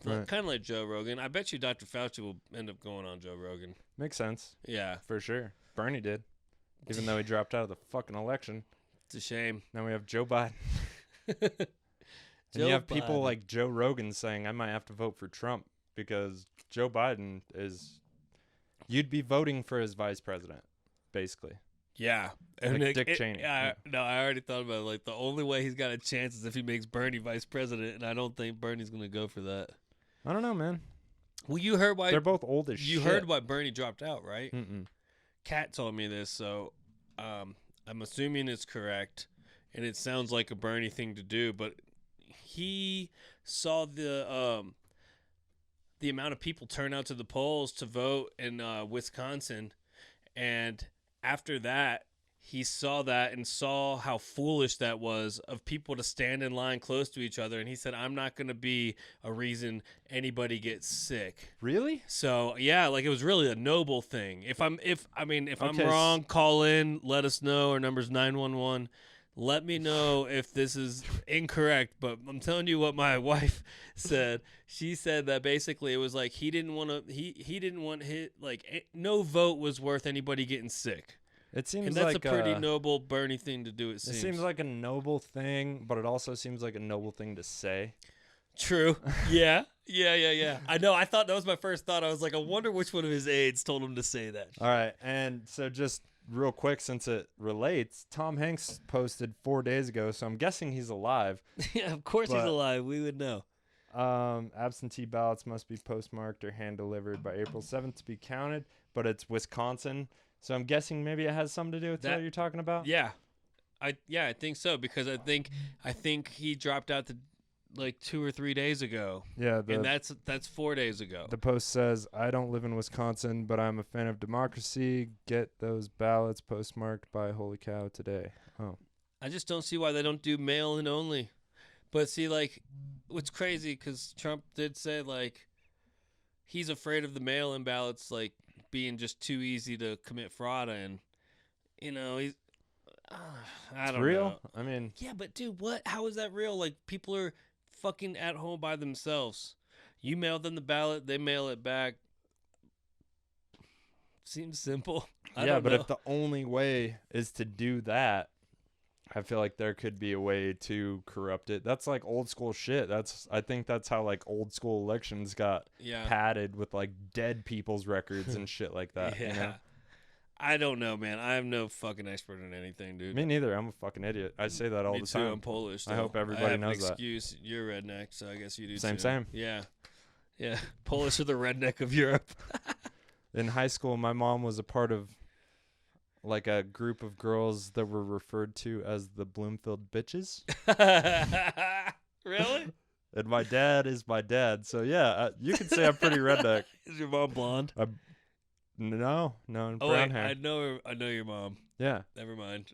Right. Kind of like Joe Rogan. I bet you Dr. Fauci will end up going on Joe Rogan. Makes sense. Yeah. For sure. Bernie did, even though he dropped out of the fucking election. It's a shame. Now we have Joe Biden. And you have people like Joe Rogan saying, I might have to vote for Trump because Joe Biden is... You'd be voting for his vice president. Basically. Yeah. Like Dick Cheney. No, I already thought about it. Like, the only way he's got a chance is if he makes Bernie vice president, and I don't think Bernie's going to go for that. I don't know, man. Well, you heard why... They're both old as shit. You heard why Bernie dropped out, right? Mm-mm. Kat told me this, so I'm assuming it's correct, and it sounds like a Bernie thing to do, but he saw the amount of people turn out to the polls to vote in Wisconsin, and... After that, he saw that and saw how foolish that was of people to stand in line close to each other. And he said, I'm not going to be a reason anybody gets sick. Really? So, yeah, like it was really a noble thing. If I'm wrong, call in, let us know. Our number's 911. Let me know if this is incorrect, but I'm telling you what my wife said. She said that basically it was like he didn't want no vote was worth anybody getting sick. It seems and that's like a pretty noble Bernie thing to do. It seems like a noble thing, but it also seems like a noble thing to say. True. Yeah. I know. I thought that was my first thought. I was like, I wonder which one of his aides told him to say that. All right, and so just real quick, since it relates, Tom Hanks posted 4 days ago, so I'm guessing he's alive. Yeah, of course he's alive. We would know. Absentee ballots must be postmarked or hand-delivered by April 7th to be counted, but it's Wisconsin, so I'm guessing maybe it has something to do with what you're talking about? Yeah. I think so, because I think he dropped out like 2 or 3 days ago. Yeah, and that's 4 days ago. The post says, I don't live in Wisconsin, but I'm a fan of democracy. Get those ballots postmarked by Holy Cow today. Oh. I just don't see why they don't do mail-in only. But see, like, what's crazy, because Trump did say, like, he's afraid of the mail-in ballots, like, being just too easy to commit fraud in. You know, he's... I don't know. I mean... Yeah, but dude, what? How is that real? Like, people are fucking at home by themselves. You mail them the ballot, they mail it back. Seems simple. I don't but know. if the only way is to do that, I feel like there could be a way to corrupt it. That's like old school shit. I think that's how like old school elections got padded with like dead people's records and shit like that. Yeah. You know? I don't know, man. I'm no fucking expert in anything, dude. Me neither. I'm a fucking idiot. I say that all Me the too. time. I'm Polish. I hope everybody I have knows an that. excuse. You're a redneck, so I guess you do Same. too. Yeah. Polish are the redneck of Europe. In high school, my mom was a part of like a group of girls that were referred to as the Bloomfield bitches. Really? And my dad is my dad, so yeah, you can say I'm pretty redneck. Is your mom blonde? No, brown hair. I know your mom. Yeah. Never mind.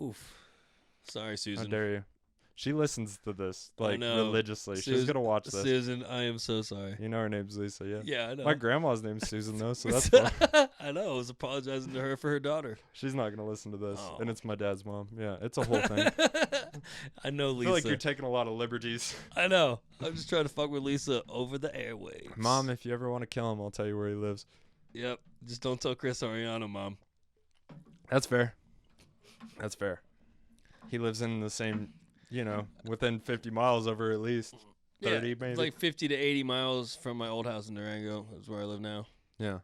Oof. Sorry, Susan. How dare you? She listens to this like know. religiously. She's gonna watch this. Susan, I am so sorry. You know her name's Lisa, yeah. Yeah, I know. My grandma's name's Susan though, so that's fun. I know. I was apologizing to her for her daughter. She's not gonna listen to this, Oh. and it's my dad's mom. Yeah, it's a whole thing. I know, Lisa. I feel like you're taking a lot of liberties. I know. I'm just trying to fuck with Lisa over the airwaves. Mom, if you ever want to kill him, I'll tell you where he lives. Yep. Just don't tell Chris Ariano, Mom. That's fair. He lives in the same, within 50 miles over at least 30 maybe. It's like 50 to 80 miles from my old house in Durango. Is where I live now. Yeah,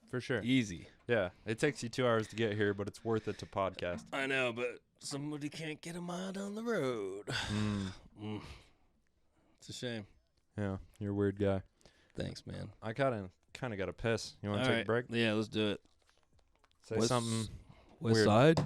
for sure. Easy. Yeah, it takes you 2 hours to get here, but it's worth it to podcast. I know, but somebody can't get a mile down the road. It's a shame. Yeah, you're a weird guy. Thanks, man. I kind of got to piss. You want to take a break? Yeah, let's do it. Say something West weird. Side?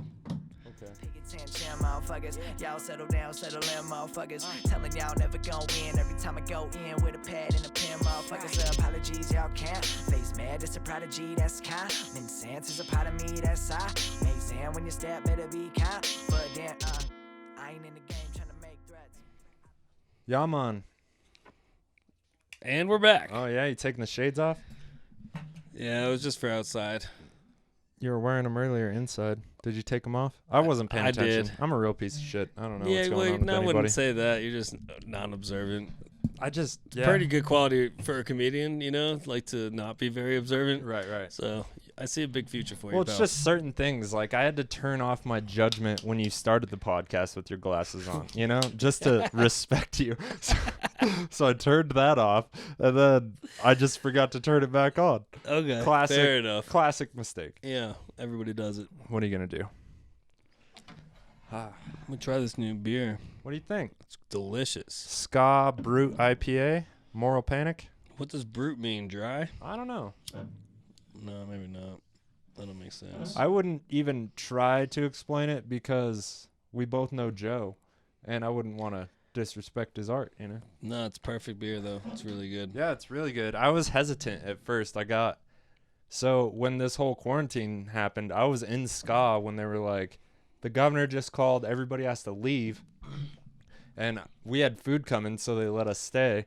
Okay. Pay attention, motherfuckers. Y'all settle down, settle in, motherfuckers. Telling y'all never gon' win every time I go in with a pad and a pen, motherfuckers. Apologies, y'all can't. Face mad, it's a prodigy, that's kind. Min sense is a part of me, that's I. Make sense when you step, better be kind. But then, I ain't in the game trying to make threats. Yeah, man. And we're back. Oh, yeah? You taking the shades off? Yeah, it was just for outside. You were wearing them earlier inside. Did you take them off? I wasn't paying attention. did. I'm a real piece of shit. I don't know what's going on with I anybody. wouldn't say that. You're just non-observant. Pretty Good quality for a comedian, like to not be very observant. Right. So I see a big future for you. Well, it's just certain things. Like I had to turn off my judgment when you started the podcast with your glasses on, just to respect you. So I turned that off, and then I just forgot to turn it back on. Okay, classic, fair enough. Classic mistake. Yeah, everybody does it. What are you gonna do? I'm gonna try this new beer. What do you think? It's delicious. Ska Brut IPA, Moral Panic. What does brute mean? Dry? I don't know. No, maybe not. That don't make sense. I wouldn't even try to explain it because we both know Joe, and I wouldn't want to disrespect his art, No, it's perfect beer though. It's really good. Yeah, it's really good. I was hesitant at first. So when this whole quarantine happened, I was in Ska when they were like, the governor just called, everybody has to leave. And we had food coming, so they let us stay.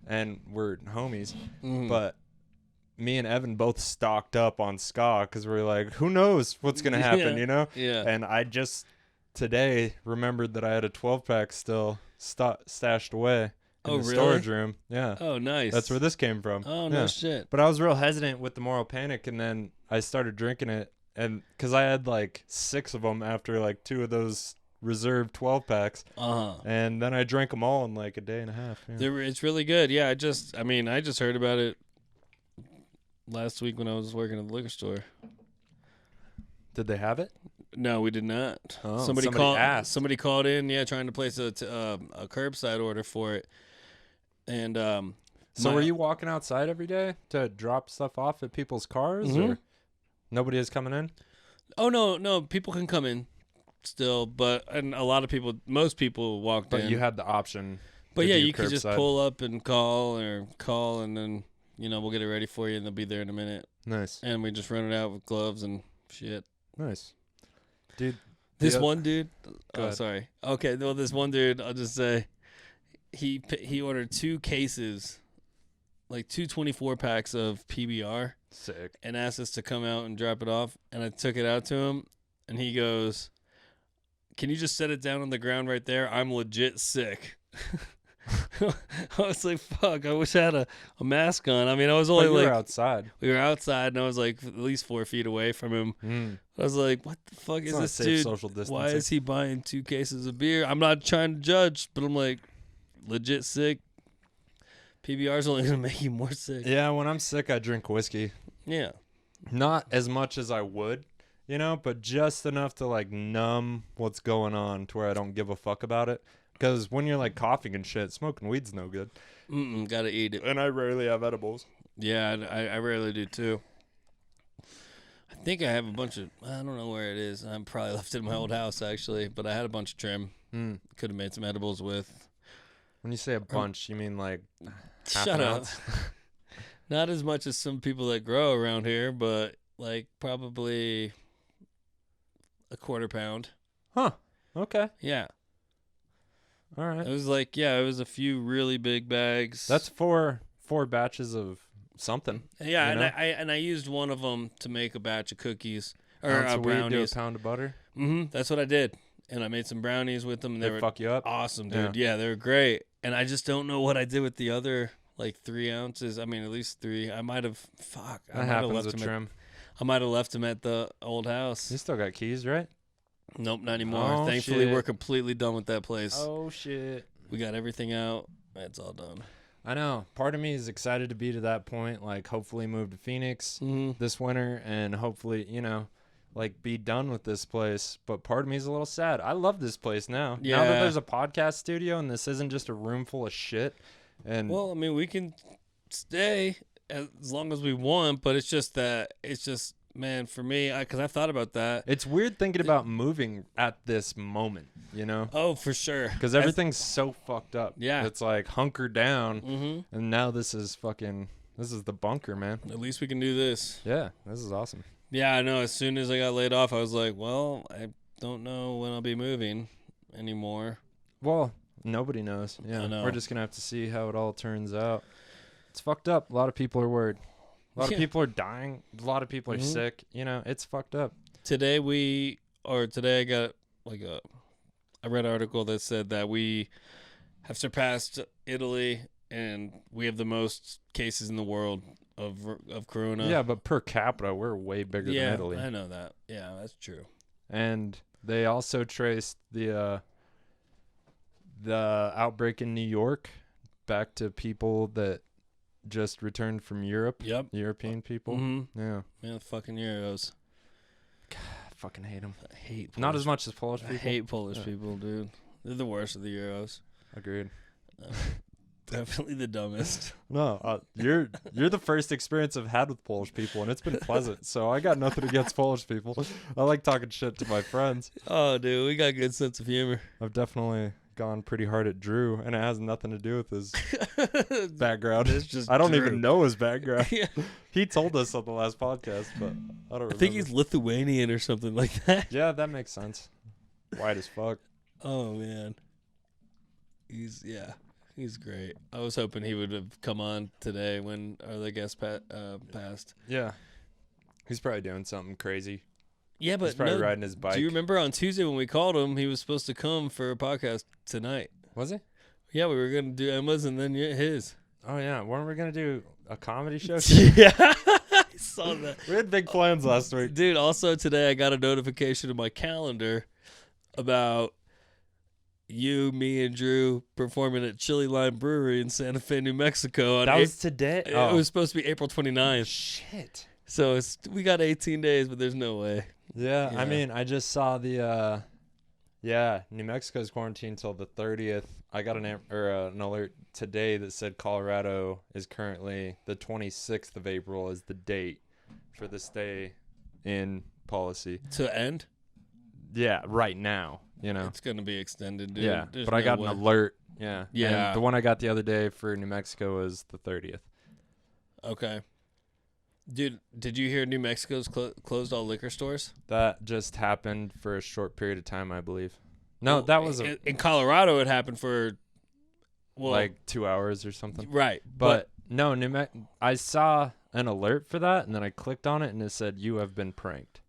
And we're homies. But me and Evan both stocked up on Ska because we were like, who knows what's going to happen, Yeah. And I just today remembered that I had a 12-pack still stashed away in the storage room. Yeah. Oh, nice. That's where this came from. Oh, no shit. But I was real hesitant with the Moral Panic, and then I started drinking it, and because I had like 6 of them after like 2 of those reserved 12-packs, and then I drank them all in like a day and a half. Yeah. It's really good. Yeah, I just heard about it last week when I was working at the liquor store. Did they have it? No, we did not. Oh, somebody asked. Somebody called in, trying to place a curbside order for it. And so were you walking outside every day to drop stuff off at people's cars, or nobody is coming in? Oh no, people can come in. still, and a lot of people, most people walked in. But you had the option. But yeah, do you could just curbside. pull up and call, and then we'll get it ready for you, and they'll be there in a minute. Nice. And we just run it out with gloves and shit. Nice, dude. This one dude. Go ahead. Sorry. Okay, well, this one dude, I'll just say, he ordered 2 cases, like 2 24-packs of PBR. Sick. And asked us to come out and drop it off. And I took it out to him, and he goes, "Can you just set it down on the ground right there? I'm legit sick." I was like, fuck, I wish I had a mask on. I mean, I was only we like... were outside. We were outside, and I was like at least 4 feet away from him. I was like, what the fuck is not this safe dude? social distancing. Why is he buying 2 cases of beer? I'm not trying to judge, but I'm like, legit sick. PBR's only going to make you more sick. Yeah, when I'm sick, I drink whiskey. Yeah. Not as much as I would, but just enough to like numb what's going on to where I don't give a fuck about it. Because when you're like coughing and shit, smoking weed's no good. Gotta eat it. And I rarely have edibles. Yeah, I rarely do too. I think I have a bunch of, I don't know where it is. I probably left it in my old house actually, but I had a bunch of trim. Could have made some edibles with. When you say a bunch, you mean like half Shut an up. ounce? Not as much as some people that grow around here, but like probably a 1/4 pound. Huh. Okay. Yeah. All right. It was like, it was a few really big bags. That's four batches of something. Yeah, you and know? I used one of them to make a batch of cookies or Ounce of weed to a brownies. pound of butter. That's what I did, and I made some brownies with them. And they were fuck you up. awesome, dude. Yeah, they were great. And I just don't know what I did with the other like 3 ounces. I mean, at least 3. I might have. Fuck. That happens with trim. I might have left them at the old house. You still got keys, right? Nope, not anymore. Oh, Thankfully, shit. we're completely done with that place. Oh shit. We got everything out. It's all done. I know. Part of me is excited to be to that point. Like, hopefully move to Phoenix this winter and hopefully, like be done with this place. But part of me is a little sad. I love this place now. Yeah. Now that there's a podcast studio and this isn't just a room full of shit. And Well, I mean, we can stay as long as we want, but it's just, man, for me, because I've thought about that. it's weird thinking about moving at this moment, Oh, for sure. Because everything's so fucked up. Yeah. It's like hunker down. And now this is the bunker, man. At least we can do this. Yeah, this is awesome. Yeah, I know. As soon as I got laid off, I was like, well, I don't know when I'll be moving anymore. Well, nobody knows. Yeah, I know. we're just gonna have to see how it all turns out. It's fucked up. A lot of people are worried. A lot of people are dying. A lot of people are sick. It's fucked up. Today I got I read an article that said that we have surpassed Italy and we have the most cases in the world of corona. Yeah, but per capita, we're way bigger than Italy. I know that. Yeah, that's true. And they also traced the outbreak in New York back to people that just returned from Europe. Yep. European people. Yeah. Man, fucking Euros. God, I fucking hate them. I hate Polish. Not as much as Polish people. I hate Polish people, dude. They're the worst of the Euros. Agreed. Definitely the dumbest. No, you're the first experience I've had with Polish people, and it's been pleasant. So I got nothing against Polish people. I like talking shit to my friends. Oh, dude, we got a good sense of humor. I've definitely gone pretty hard at Drew, and it has nothing to do with his background. It's just I don't Drew. even know his background. Yeah. He told us on the last podcast, but I don't remember. I think he's Lithuanian or something like that. Yeah, that makes sense. White as fuck. Oh, man. He's great. I was hoping he would have come on today when our other guest passed. Yeah. He's probably doing something crazy. Yeah, but He's probably riding his bike. Do you remember on Tuesday when we called him, he was supposed to come for a podcast tonight? Was he? Yeah, we were going to do Emma's and then his. Oh, yeah. Weren't we going to do a comedy show? Yeah, I saw that. We had big plans last week. Dude, also today I got a notification in my calendar about you, me, and Drew performing at Chili Lime Brewery in Santa Fe, New Mexico. That was today? It was supposed to be April 29th. Shit. So we got 18 days, but there's no way. Yeah, I mean, I just saw the, New Mexico's quarantined until the 30th. I got an alert today that said Colorado is currently the 26th of April is the date for the stay in policy. To end? Yeah, right now, It's going to be extended, dude. Yeah, There's but I no got way. an alert. Yeah. Yeah. And the one I got the other day for New Mexico was the 30th. Okay. Dude, did you hear New Mexico's closed all liquor stores? That just happened for a short period of time, I believe. No, that was in Colorado. It happened for like 2 hours or something. Right, But no, I saw an alert for that, and then I clicked on it, and it said you have been pranked.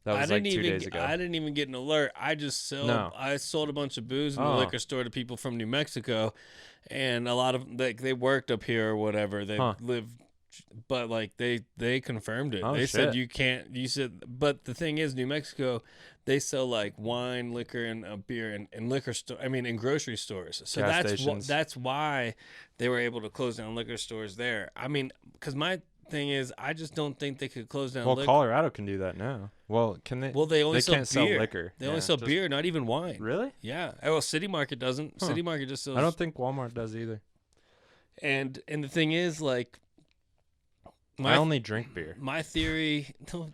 That was like 2 days ago. I didn't even get an alert. I just sold a bunch of booze in the liquor store to people from New Mexico, and a lot of they worked up here or whatever. They lived, but like they confirmed it. They said you can't. You said, but the thing is, New Mexico, they sell like wine, liquor, and beer in liquor store. I mean, in grocery stores. So that's why they were able to close down liquor stores there. I mean, because my thing is, I just don't think they could close down. Well, Colorado can do that now. Well, can they? Well, they only can't sell liquor. They only sell beer, not even wine. Really? Yeah. Well, City Market doesn't. City Market just sells. I don't think Walmart does either. And the thing is, like, I only drink beer. My theory. No,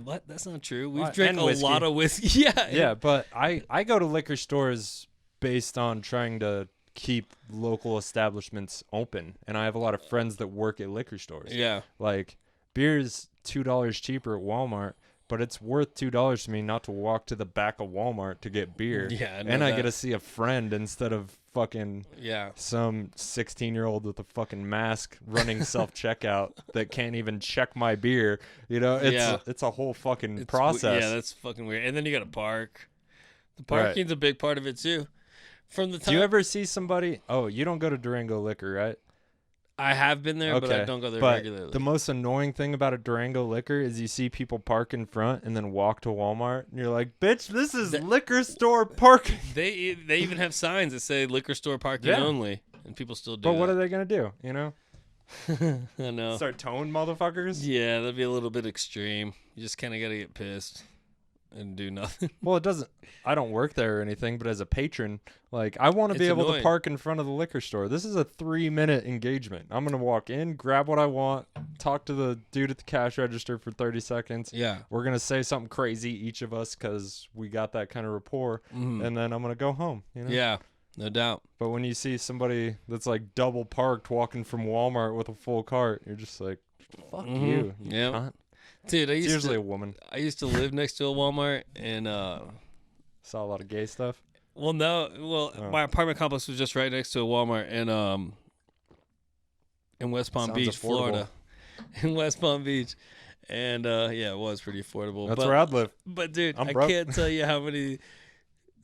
what? That's not true. We've What? drank And a whiskey. lot of whiskey. Yeah. Yeah, but I go to liquor stores based on trying to keep local establishments open, and I have a lot of friends that work at liquor stores. Yeah. Like, beer is $2 cheaper at Walmart, but it's worth $2 to me not to walk to the back of Walmart to get beer. Yeah, and I get to see a friend instead of fucking Yeah. some 16-year-old with a fucking mask running self-checkout that can't even check my beer. It's a whole fucking process. Yeah, that's fucking weird. And then you got to park. The parking's a big part of it too. From the time Do you ever see somebody? Oh, you don't go to Durango Liquor, right? I have been there, but I don't go there regularly. The most annoying thing about a Durango Liquor is you see people park in front and then walk to Walmart, and you're like, "Bitch, this is liquor store parking." They even have signs that say liquor store parking only, and people still do. But what are they gonna do? I know. Start towing motherfuckers? Yeah, that'd be a little bit extreme. You just kind of gotta get pissed and do nothing. Well, it doesn't. I don't work there or anything, but as a patron, like, I want to be able to park in front of the liquor store. This is a 3-minute engagement. I'm gonna walk in, grab what I want, talk to the dude at the cash register for 30 seconds. Yeah. We're gonna say something crazy, each of us, because we got that kind of rapport, and then I'm gonna go home. Yeah, no doubt. But when you see somebody that's like double parked walking from Walmart with a full cart, you're just like, fuck you. Yeah. Cunt. Dude, It's usually a woman. I used to live next to a Walmart, and saw a lot of gay stuff. My apartment complex was just right next to a Walmart in West Palm Beach, Florida. In West Palm Beach. And it was pretty affordable. That's where I'd live. But dude, I broke. can't tell you how many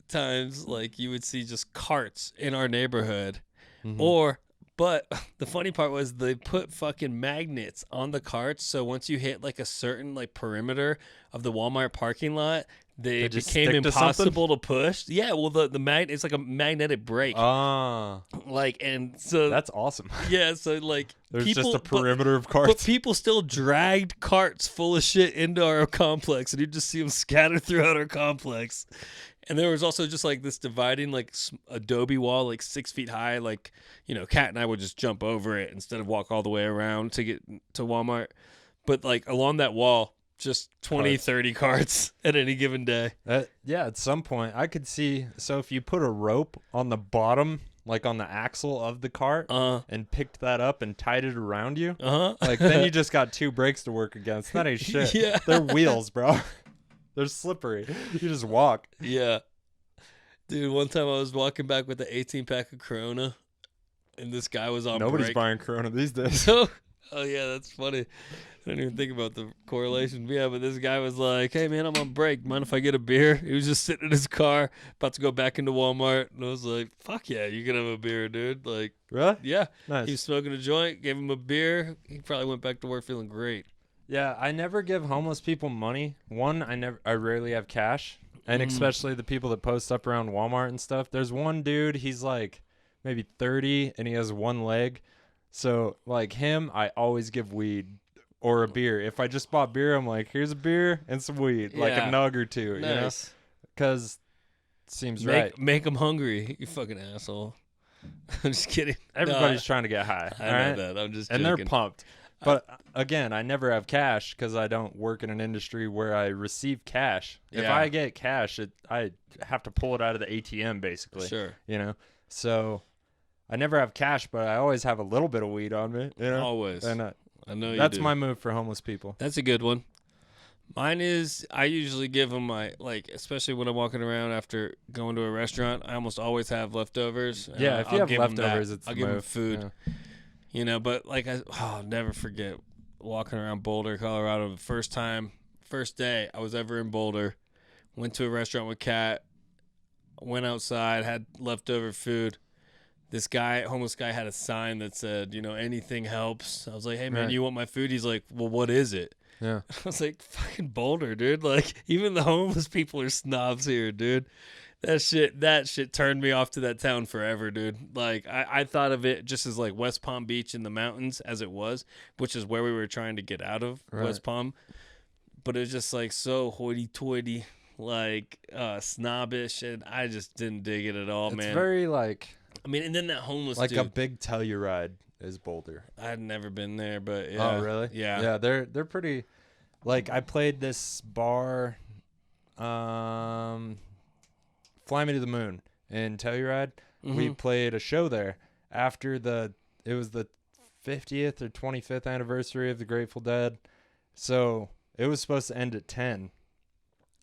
times like you would see just carts in our neighborhood. But the funny part was they put fucking magnets on the carts, so once you hit like a certain like perimeter of the Walmart parking lot, they became impossible to push. Yeah, well the magnet, it's like a magnetic brake. And so that's awesome. Yeah, so like there's just a perimeter of carts. But people still dragged carts full of shit into our complex, and you just see them scattered throughout our complex. And there was also just like this dividing like adobe wall, like 6 feet high. Like, Kat and I would just jump over it instead of walk all the way around to get to Walmart. But like along that wall, just 20, 30 carts at any given day. At some point I could see. So if you put a rope on the bottom, like on the axle of the cart, and picked that up and tied it around you, like then you just got 2 brakes to work against. That ain't shit. Yeah. They're wheels, bro. They're slippery. You just walk. Yeah. Dude, one time I was walking back with the 18-pack of Corona, and this guy was on Nobody's break. buying Corona these days. Oh, yeah, that's funny. I didn't even think about the correlation. Yeah, but this guy was like, hey, man, I'm on break. Mind if I get a beer? He was just sitting in his car, about to go back into Walmart. And I was like, fuck yeah, you can have a beer, dude. Like, really? Yeah. Nice. He was smoking a joint, gave him a beer. He probably went back to work feeling great. Yeah, I never give homeless people money. One, I rarely have cash, and especially the people that post up around Walmart and stuff. There's one dude, he's like maybe 30, and he has one leg. So like him, I always give weed or a beer. If I just bought beer, I'm like, here's a beer and some weed, like a nug or two, Nice. Because it seems right. Make them hungry, you fucking asshole. I'm just kidding. Everybody's trying to get high. I know that. I'm just joking. And they're pumped. But again, I never have cash because I don't work in an industry where I receive cash. If Yeah. I get cash, I have to pull it out of the ATM, basically. Sure. You know? So I never have cash, but I always have a little bit of weed on me. You know? Always. And I know you that's do. my move for homeless people. That's a good one. Mine is I usually give them my, like, especially when I'm walking around after going to a restaurant, I almost always have leftovers. Yeah, if you I'll have give 'em leftovers, that. it's I'll the give them move. food. Yeah. You know, but like I'll never forget walking around Boulder, Colorado, the first day I was ever in Boulder. Went to a restaurant with Kat, went outside, had leftover food. This guy, homeless guy, had a sign that said, you know, anything helps. I was like, hey, man, Right. you want my food? He's like, well, what is it? Yeah. I was like, fucking Boulder, dude. Like, even the homeless people are snobs here, dude. That shit turned me off to that town forever, dude. Like, I thought of it just as like West Palm Beach in the mountains as it was, which is where we were trying to get out of, Right. West Palm. But it was just like so hoity-toity, like snobbish, and I just didn't dig it at all, It's man. very like I mean, and then that homeless a dude. big Telluride is Boulder. I'd never been there, but yeah. Oh, really? Yeah. Yeah, they're pretty. Like, I played this bar, Fly Me to the Moon in Telluride. We played a show there after it was the 50th or 25th anniversary of the Grateful Dead. So it was supposed to end at 10.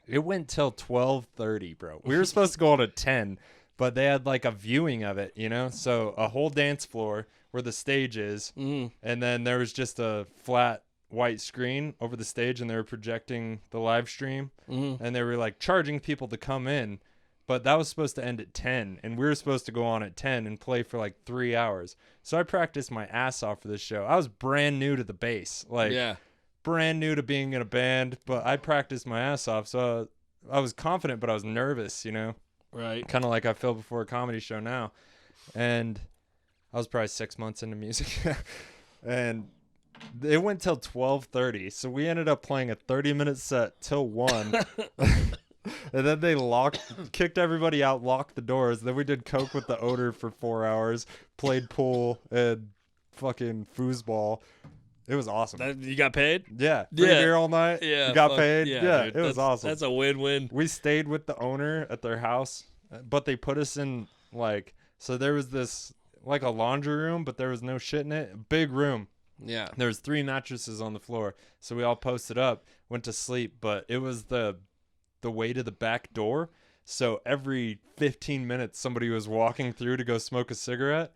It went till 12:30, bro. We were supposed to go on at 10, but they had like a viewing of it, you know? So a whole dance floor where the stage is, and then there was just a flat white screen over the stage, and they were projecting the live stream, and they were like charging people to come in. But that was supposed to end at 10, and we were supposed to go on at 10 and play for like 3 hours. So I practiced my ass off for this show. I was brand new to the bass, like brand new to being in a band, but I practiced my ass off. So I was confident, but I was nervous, you know? Right. Kind of like I feel before a comedy show now. And I was probably 6 months into music. And it went till 12:30. So we ended up playing a 30-minute set till 1. And then they kicked everybody out, locked the doors. Then we did coke with the odor for 4 hours, played pool and fucking foosball. It was awesome. You got paid? Yeah. Free beer all night. Yeah. You got paid. Yeah, dude, it was awesome. That's a win-win. We stayed with the owner at their house, but they put us in like, so there was this like a laundry room, but there was no shit in it. Big room. Yeah. There was 3 mattresses on the floor. So we all posted up, went to sleep, but it was the way to the back door. So every 15 minutes somebody was walking through to go smoke a cigarette.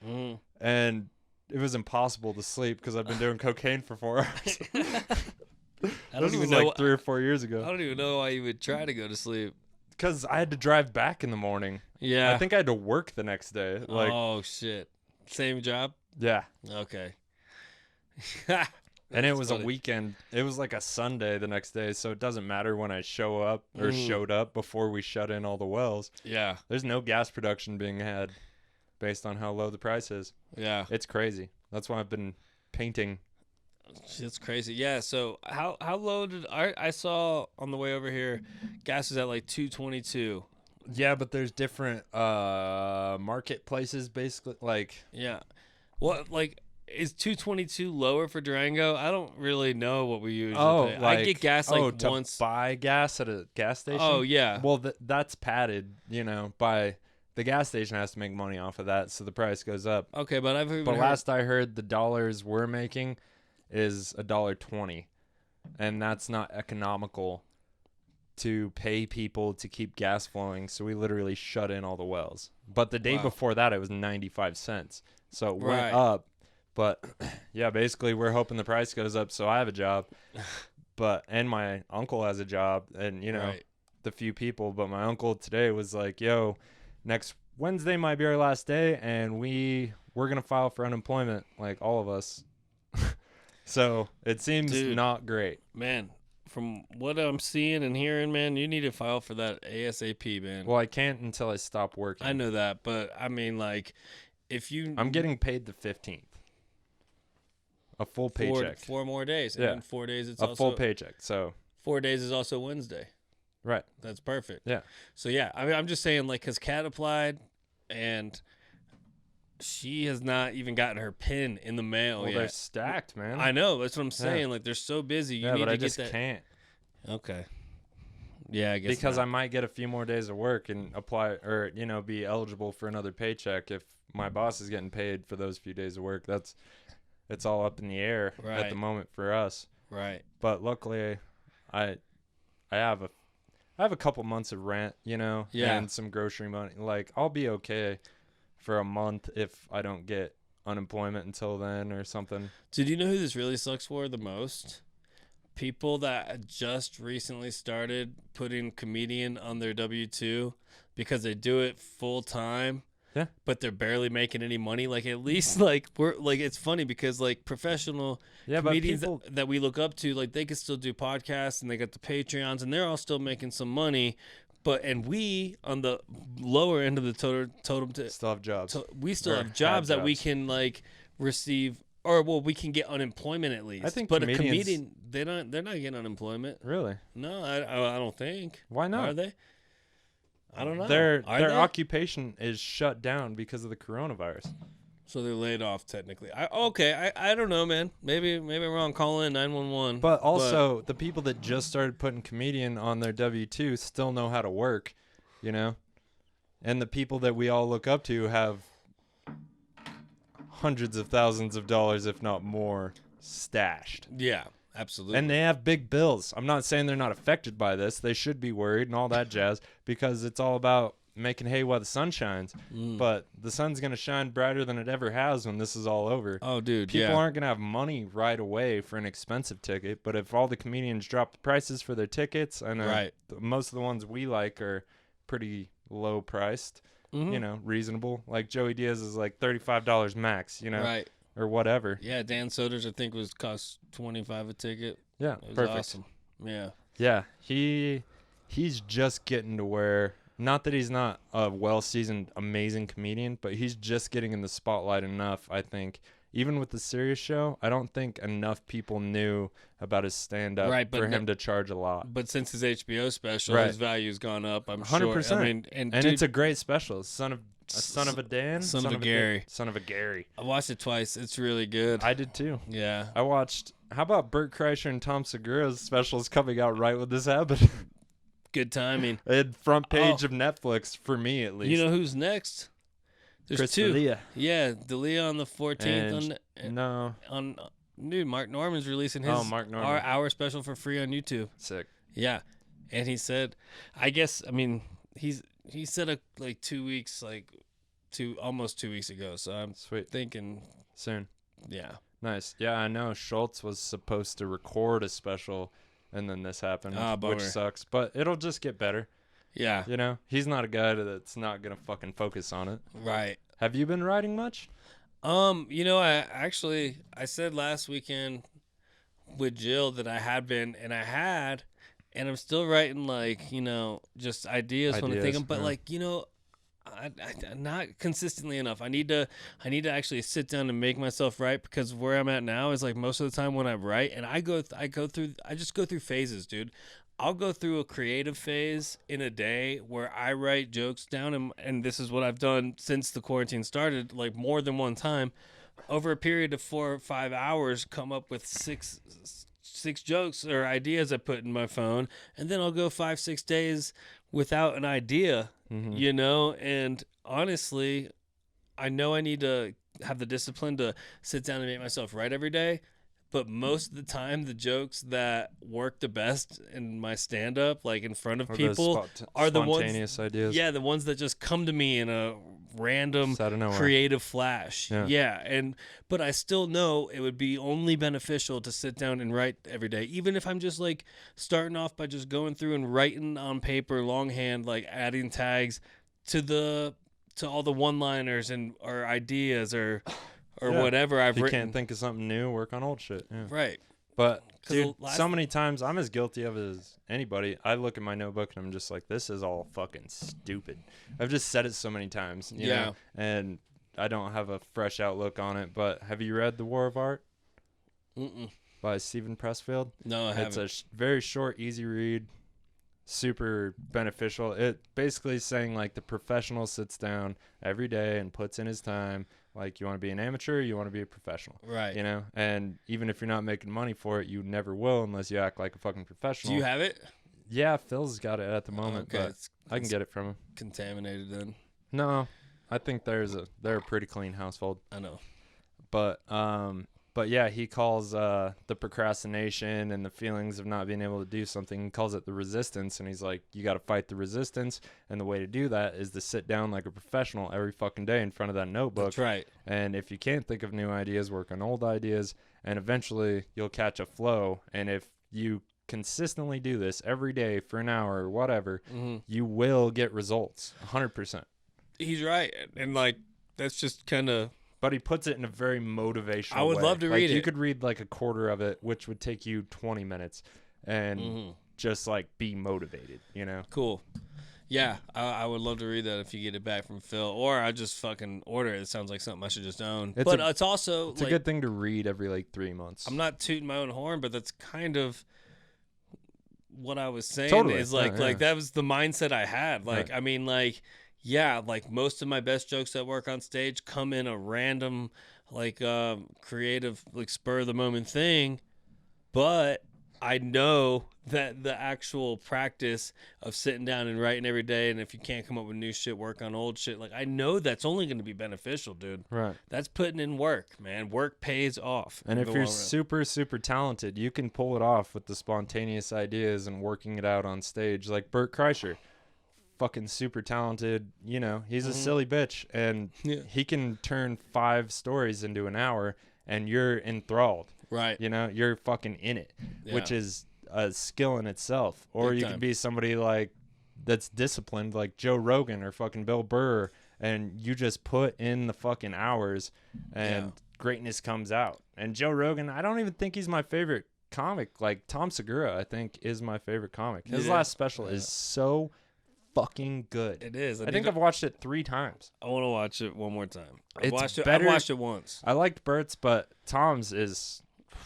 And it was impossible to sleep because I've been doing cocaine for 4 hours. This was like 3 or 4 years ago. I don't even know why you would try to go to sleep. Because I had to drive back in the morning. Yeah. I think I had to work the next day. Like, oh, shit. Same job? yeah. Okay. And it was funny. a weekend. It was like a Sunday the next day, so it doesn't matter when I show up or showed up before we shut in all the wells. Yeah. There's no gas production being had based on how low the price is. Yeah. It's crazy. That's why I've been painting. It's crazy. Yeah. So how low did I saw on the way over here, gas is at like 222. Yeah, but there's different marketplaces basically. Like, Yeah. What is 222 lower for Durango? I don't really know what we usually pay. I get gas to once. buy gas at a gas station. Oh yeah. Well, that's padded, you know, by the gas station has to make money off of that, so the price goes up. Okay, but I've even But heard, last I heard, the dollars we're making is $1.20, and that's not economical to pay people to keep gas flowing. So we literally shut in all the wells. But the day before that, it was 95 cents, so it went up. But yeah, basically, we're hoping the price goes up, so I have a job. And my uncle has a job, and you know, the few people. But my uncle today was like, "Yo, next Wednesday might be our last day, and we're gonna file for unemployment, like all of us." So it seems not great, man. From what I'm seeing and hearing, man, you need to file for that ASAP, man. Well, I can't until I stop working. I know that, but I mean, like, if you, I'm getting paid the 15th, a full paycheck, 4 more days, and Yeah. in 4 days it's a also full paycheck. So 4 days is also Wednesday. right, That's perfect. yeah. So yeah, I mean, I'm just saying, like, because Cat applied, and She has not even gotten her pin in the mail yet. They're stacked, man. I know. That's what I'm saying. Like, they're so busy. You need but to I get just that. can't. Okay. Yeah, I guess because not. I might get a few more days of work and apply or be eligible for another paycheck if my boss is getting paid for those few days of work. It's all up in the air at the moment for us. Right. But luckily, I have a couple months of rent, and some grocery money. Like, I'll be okay for a month if I don't get unemployment until then or something. Did you know who this really sucks for the most? People that just recently started putting comedian on their W-2 because they do it full time. Yeah. But they're barely making any money. Like, at least, like, we're like, it's funny because, like, professional comedians that we look up to, like, they can still do podcasts and they got the Patreons and they're all still making some money. And we, on the lower end of the totem, still have jobs. We still have jobs that we can, like, receive. Or, well, we can get unemployment at least. I think but a comedian, they're not getting unemployment. Really? No, I don't think. Why not? Are they? I don't know. Their occupation is shut down because of the coronavirus. So they're laid off technically. I don't know, man. Maybe I'm wrong. Call in 911. But also, the people that just started putting comedian on their W-2 still know how to work, And the people that we all look up to have hundreds of thousands of dollars, if not more, stashed. Yeah, absolutely. And they have big bills. I'm not saying they're not affected by this. They should be worried and all that jazz because it's all about making hay while the sun shines. But the sun's going to shine brighter than it ever has when this is all over. Oh, dude, People aren't going to have money right away for an expensive ticket. But if all the comedians drop the prices for their tickets, and most of the ones we like are pretty low priced. Reasonable. Like Joey Diaz is like $35 max, Right. Or whatever. Yeah, Dan Soder's I think cost $25 a ticket. Yeah, it was perfect. Awesome. Yeah. Yeah, he's just getting to where, not that he's not a well-seasoned, amazing comedian, but he's just getting in the spotlight enough, I think. Even with the Serious Show, I don't think enough people knew about his stand-up for him to charge a lot. But since his HBO special, his value's gone up, I'm 100%. sure. I mean, and dude, it's a great special. Son of a Dan? Son of a Gary. Son of a Gary. I watched it twice. It's really good. I did too. Yeah. I watched, how about Bert Kreischer and Tom Segura's specials coming out right when this happened? Good timing. Front page of Netflix, for me at least. You know who's next? There's Chris two. D'Elia. Yeah, D'Elia on the 14th. Dude, Mark Norman's releasing his our special for free on YouTube. Sick. Yeah, and he said, he said like 2 weeks, almost 2 weeks ago. So I'm thinking soon. Yeah. Nice. Yeah, I know Schultz was supposed to record a special, and then this happened, which sucks. But it'll just get better. Yeah. He's not a guy that's not going to fucking focus on it. Right. Have you been writing much? I said last weekend with Jill that I had been, and I'm still writing, just ideas when I think of them, but I not consistently enough. I need to actually sit down and make myself write, because where I'm at now is most of the time when I write, and I just go through phases, dude. I'll go through a creative phase in a day where I write jokes down, and this is what I've done since the quarantine started, more than one time, over a period of 4 or 5 hours, come up with six jokes or ideas I put in my phone, and then I'll go 5-6 days without an idea, and honestly, I know I need to have the discipline to sit down and make myself write every day. But most of the time, the jokes that work the best in my stand-up, in front of people, are the ones. Spontaneous ideas. Yeah, the ones that just come to me in a random creative flash. Yeah. But I still know it would be only beneficial to sit down and write every day, even if I'm just starting off by just going through and writing on paper longhand, adding tags to all the one-liners or ideas or whatever I've written. You can't think of something new, work on old shit. Yeah. Right. But, dude, so many times I'm as guilty of it as anybody. I look at my notebook and I'm just like, this is all fucking stupid. I've just said it so many times, you know, and I don't have a fresh outlook on it. But have you read The War of Art? By Stephen Pressfield? No, I haven't. It's a very short, easy read, super beneficial. It basically is saying the professional sits down every day and puts in his time Like, you want to be an amateur, you want to be a professional. Right. You know? And even if you're not making money for it, you never will unless you act like a fucking professional. Do you have it? Yeah, Phil's got it at the moment, but I can get it from him. Contaminated then. No, I think they're a pretty clean household. I know. But yeah, he calls the procrastination and the feelings of not being able to do something, he calls it the resistance. And he's like, you got to fight the resistance. And the way to do that is to sit down like a professional every fucking day in front of that notebook. That's right. And if you can't think of new ideas, work on old ideas. And eventually you'll catch a flow. And if you consistently do this every day for an hour or whatever, you will get results 100%. He's right. And like, that's just kind of. But he puts it in a very motivational way. I would love to read it. You could read like a quarter of it, which would take you 20 minutes and just like be motivated, you know? Cool. Yeah, I would love to read that if you get it back from Phil. Or I just fucking order it. It sounds like something I should just own. It's also It's a good thing to read every like 3 months. I'm not tooting my own horn, but that's kind of what I was saying. Totally. Is like that was the mindset I had. Like, I mean, like, yeah, like most of my best jokes that work on stage come in a random, like, creative, like spur of the moment thing. But I know that the actual practice of sitting down and writing every day, and if you can't come up with new shit, work on old shit. Like, I know that's only going to be beneficial, dude. Right. That's putting in work, man. Work pays off. And if you're super, super talented, you can pull it off with the spontaneous ideas and working it out on stage. Like Bert Kreischer. Fucking super talented, you know, he's a silly bitch, and he can turn 5 stories into an hour, and you're enthralled. Right. You know, you're fucking in it, which is a skill in itself. Or Big you time. could be somebody like that's disciplined, like Joe Rogan or fucking Bill Burr, and you just put in the fucking hours, and greatness comes out. And Joe Rogan, I don't even think he's my favorite comic. Like Tom Segura, I think, is my favorite comic. His last special is so fucking good. It is. I think I've watched it 3 times. I want to watch it one more time. I've watched it once. I liked Bert's, but Tom's is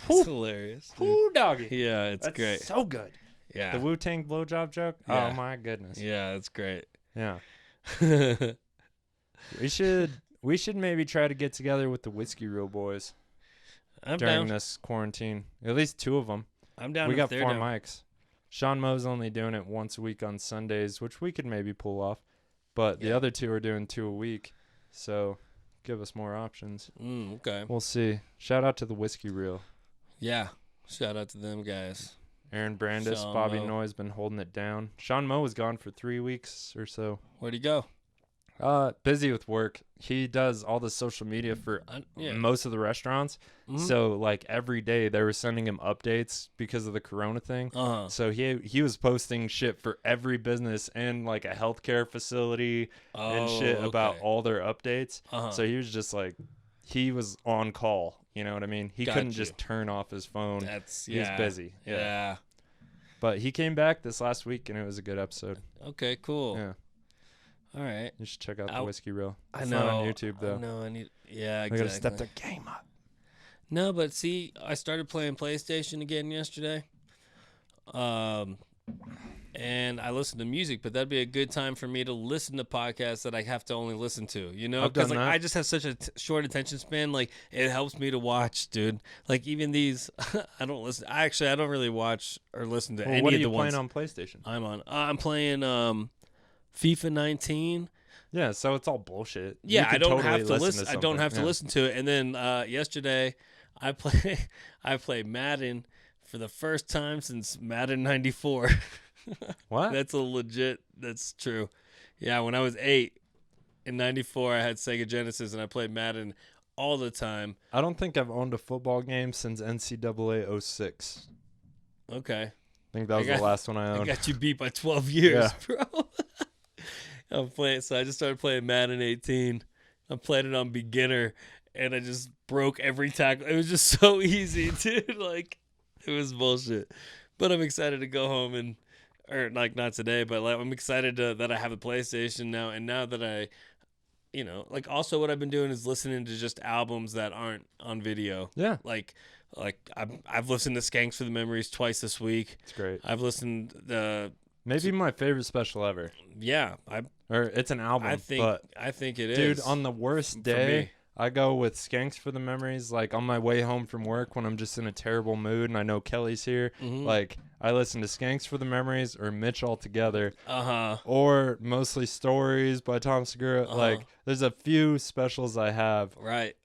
It's hilarious. Whoo, doggy. Yeah, it's That's great. so good. Yeah. The Wu-Tang blowjob joke. Yeah. Oh my goodness. Yeah, it's great. Yeah. We should maybe try to get together with the Whiskey Reel boys during this quarantine. At least 2 of them. I'm down. We got 4 mics. Sean Moe's only doing it once a week on Sundays, which we could maybe pull off. But the other 2 are doing 2 a week. So give us more options. Okay. We'll see. Shout out to the Whiskey Reel. Yeah. Shout out to them guys. Aaron Brandis, Sean Bobby Moe. Noy's been holding it down. Sean Moe was gone for 3 weeks or so. Where'd he go? Busy with work. He does all the social media for most of the restaurants. So like every day they were sending him updates because of the Corona thing. So he was posting shit for every business and like a healthcare facility and shit about all their updates. So he was just like, he was on call. You know what I mean? He couldn't just turn off his phone. He was busy. Yeah. But he came back this last week and it was a good episode. Okay, cool. Yeah. All right. You should check out the Whiskey Reel. It's not on YouTube though. No, I need. Yeah, I exactly. gotta step the game up. No, but see, I started playing PlayStation again yesterday. And I listen to music, but that'd be a good time for me to listen to podcasts that I have to only listen to, you know? Because like I just have such a short attention span. Like it helps me to watch, dude. Like even these, I don't listen. I don't really watch or listen to any of the ones. What are you playing on PlayStation? I'm playing FIFA 19. Yeah, so it's all bullshit. Yeah, I don't have to listen. I don't have to listen to it. And then yesterday, I played Madden for the first time since Madden 94. What? That's true. Yeah, when I was 8 in 94, I had Sega Genesis and I played Madden all the time. I don't think I've owned a football game since NCAA 06. Okay. I think that was the last one I owned. I got you beat by 12 years, bro. So I just started playing Madden 18. I played it on beginner and I just broke every tackle. It was just so easy, dude. Like it was bullshit. But I'm excited to go home or like not today, but like I'm excited that I have a PlayStation now. And now that I, like also what I've been doing is listening to just albums that aren't on video. Yeah. Like I've listened to Skanks for the Memories twice this week. It's great. I've listened maybe my favorite special ever. Yeah. Or it's an album. I think it is. Dude, on the worst day, I go with Skanks for the memories. Like on my way home from work when I'm just in a terrible mood and I know Kelly's here. Like I listen to Skanks for the memories or Mitch Altogether. Or mostly Stories by Tom Segura. Like there's a few specials I have. Right.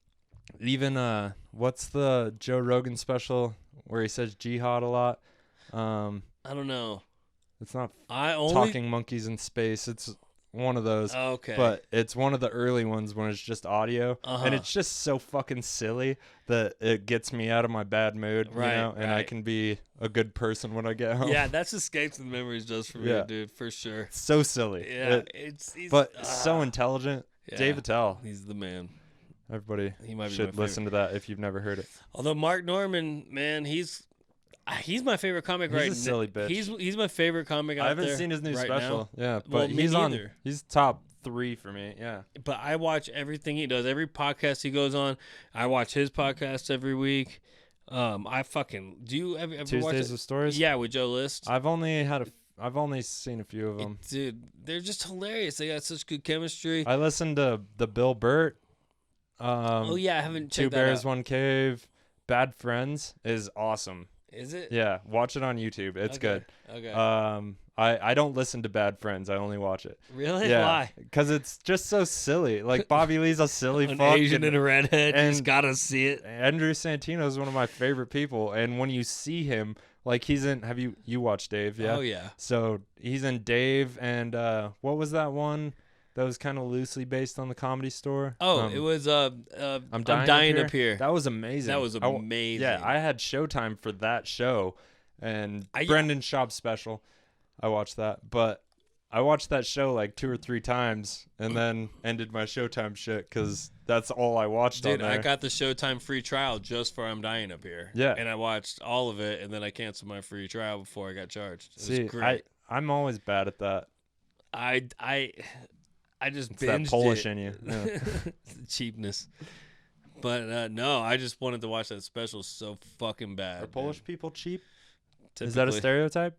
Even what's the Joe Rogan special where he says jihad a lot? I don't know. It's not Talking Monkeys in Space. It's one of those. Okay. But it's one of the early ones when it's just audio. And it's just so fucking silly that it gets me out of my bad mood, right, you know? And I can be a good person when I get home. Yeah, that's Escapes of the Memories does for me, dude, for sure. It's so silly. Yeah, but so intelligent. Yeah, Dave Attell. He's the man. Everybody might should listen to that if you've never heard it. Although Mark Norman, man, he's my favorite comic right now. He's a silly bitch. He's my favorite comic out there. I haven't seen his new right special. now. Yeah, but well, he's top 3 for me. Yeah. But I watch everything he does. Every podcast he goes on, I watch his podcast every week. I fucking do. You ever Tuesdays watch with Stories? Yeah, with Joe List. I've only seen a few of them. Dude, they're just hilarious. They got such good chemistry. I listened to the Bill Burt. Oh yeah, I haven't checked Two Bears, One Cave. Bad Friends is awesome. Is it? Yeah, watch it on YouTube. It's good. Okay. I don't listen to Bad Friends. I only watch it. Really? Yeah, Why? Because it's just so silly. Like Bobby Lee's a silly An fuck. Asian and a redhead. and Just gotta see it. Andrew Santino is one of my favorite people, and when you see him, like he's in. Have you watched Dave? Yeah. Oh yeah. So he's in Dave, and what was that one that was kind of loosely based on the Comedy Store? Oh, it was I'm dying up here. That was amazing. That was amazing. Yeah, I had Showtime for that show, and Brendan Schaub's special. I watched that, but I watched that show like 2 or 3 times, and then ended my Showtime shit because that's all I watched. Dude, on there. I got the Showtime free trial just for I'm Dying Up Here. Yeah, and I watched all of it, and then I canceled my free trial before I got charged. It was See, great. I'm always bad at that. I just It's that binged Polish it. in you. Yeah. Cheapness. But no, I just wanted to watch that special so fucking bad. Are Polish people cheap? Typically. Is that a stereotype?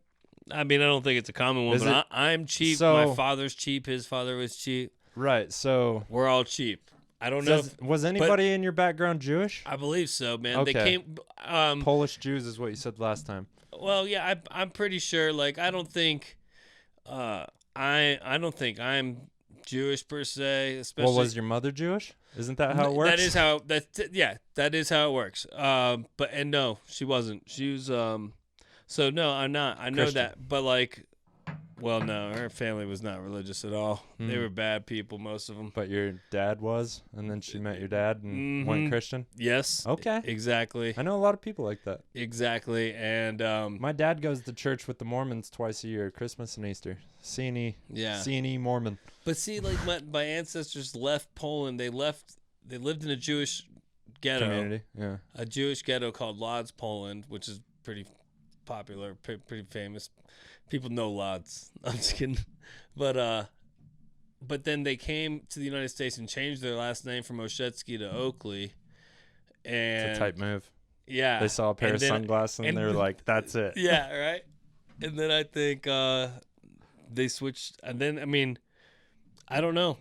I mean, I don't think it's a common one, but I'm cheap. So, my father's cheap. His father was cheap. Right. So we're all cheap. I don't know. Was anybody in your background Jewish? I believe so, man. Okay. They came. Polish Jews is what you said last time. Well, yeah, I'm pretty sure. Like, I don't think. I don't think I'm Jewish per se. Especially. Well, was your mother Jewish? Isn't that how it works? That is how. That is how it works. But no, she wasn't. She was. So no, I'm not. I know Christian. that, but like, well, no, her family was not religious at all. They were bad people, most of them. But your dad was, and then she met your dad and went Christian? Yes. Okay. Exactly. I know a lot of people like that. Exactly, and my dad goes to church with the Mormons twice a year, Christmas and Easter. C&E Mormon. But see, like my ancestors left Poland. They lived in a Jewish ghetto. Community, yeah. A Jewish ghetto called Lodz, Poland, which is pretty popular, pretty famous. People know Lodz. I'm just kidding. But then they came to the United States and changed their last name from Oshetsky to Oakley. And it's a type move. Yeah. They saw a pair of sunglasses and they were like, that's it. Yeah, right? And then I think they switched. And then, I mean, I don't know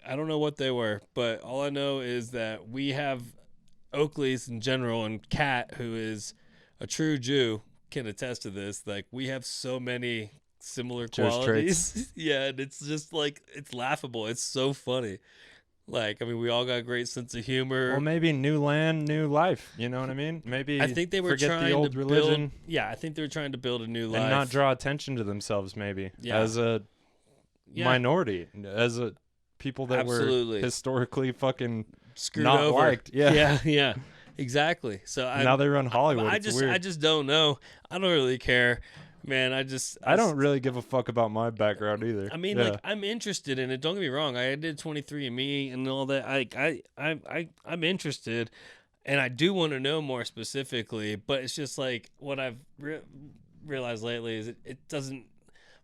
what they were. But all I know is that we have Oakleys in general, and Kat, who is a true Jew, can attest to this. Like, we have so many similar Jewish qualities. traits. Yeah, and it's just like, it's laughable. It's so funny. Like, I mean, we all got a great sense of humor. Well, maybe new land, new life. You know what I mean? Maybe I think they were forget trying the old to religion. build. Yeah, I think they were trying to build a new life and not draw attention to themselves. Maybe as a minority, as a people that were historically fucking screwed not over. liked. Yeah, exactly. So now they run Hollywood. I weird. just don't know. I don't really care, man. I don't really give a fuck about my background either. I mean, like, I'm interested in it. Don't get me wrong. I did 23andMe and all that. I'm interested, and I do want to know more specifically. But it's just like what I've realized lately is it doesn't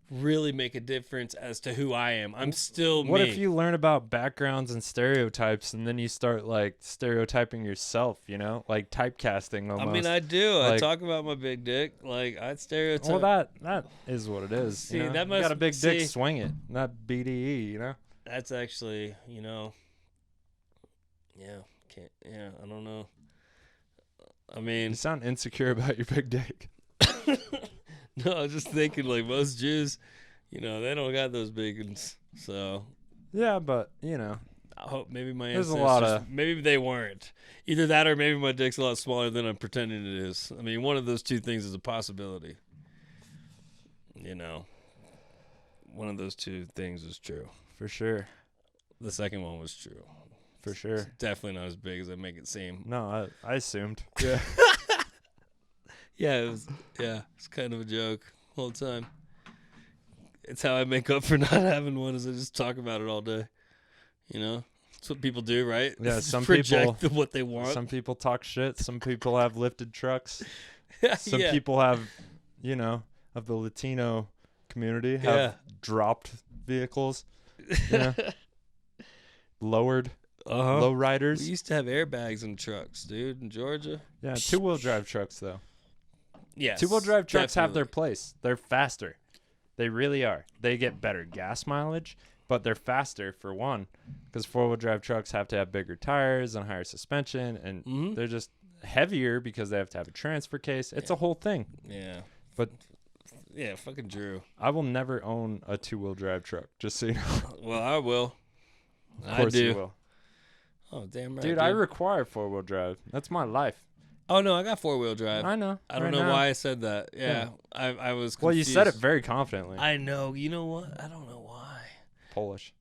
really make a difference as to who I am. I'm still me. What if you learn about backgrounds and stereotypes and then you start like stereotyping yourself, you know, like typecasting almost? I mean, I do. Like, I talk about my big dick. Like, I stereotype. Well, that is what it is. See, you know? that you got a big dick, see, swing it. Not BDE, you know? That's actually, you know, Yeah, can't. Yeah, I don't know. I mean, You sound insecure about your big dick. no, I was just thinking like most Jews, they don't got those big ones. So Yeah, but I hope maybe my there's ancestors, a lot of maybe they weren't. Either that or maybe my dick's a lot smaller than I'm pretending it is. I mean, one of those two things is a possibility. One of those two things is true. for sure. The second one was true. For sure. It's definitely not as big as I make it seem. No, I assumed. Yeah. Yeah, it's kind of a joke the whole time. It's how I make up for not having one, is I just talk about it all day. That's what people do, right? Yeah, some project people what they want. Some people talk shit. Some people have lifted trucks. Some Yeah. people have, of the Latino community have dropped vehicles. Lowered. Low riders. We used to have airbags in trucks, dude, in Georgia. Yeah, 2-wheel drive trucks though. Yes. 2-wheel drive trucks have their definitely. place. They're faster. They really are. They get better gas mileage, but they're faster for one, because 4-wheel drive trucks have to have bigger tires and higher suspension, and they're just heavier because they have to have a transfer case. It's a whole thing. Yeah. But Yeah, fucking Drew. I will never own a 2-wheel drive truck, just so you know. Well, I will. Of course I do. you will. Oh, damn right. Dude, I require 4-wheel drive. That's my life. Oh, no, I got 4-wheel drive. I know. I don't right know now. why I said that. Yeah. I was confused. Well, you said it very confidently. I know. You know what? I don't know why. Polish.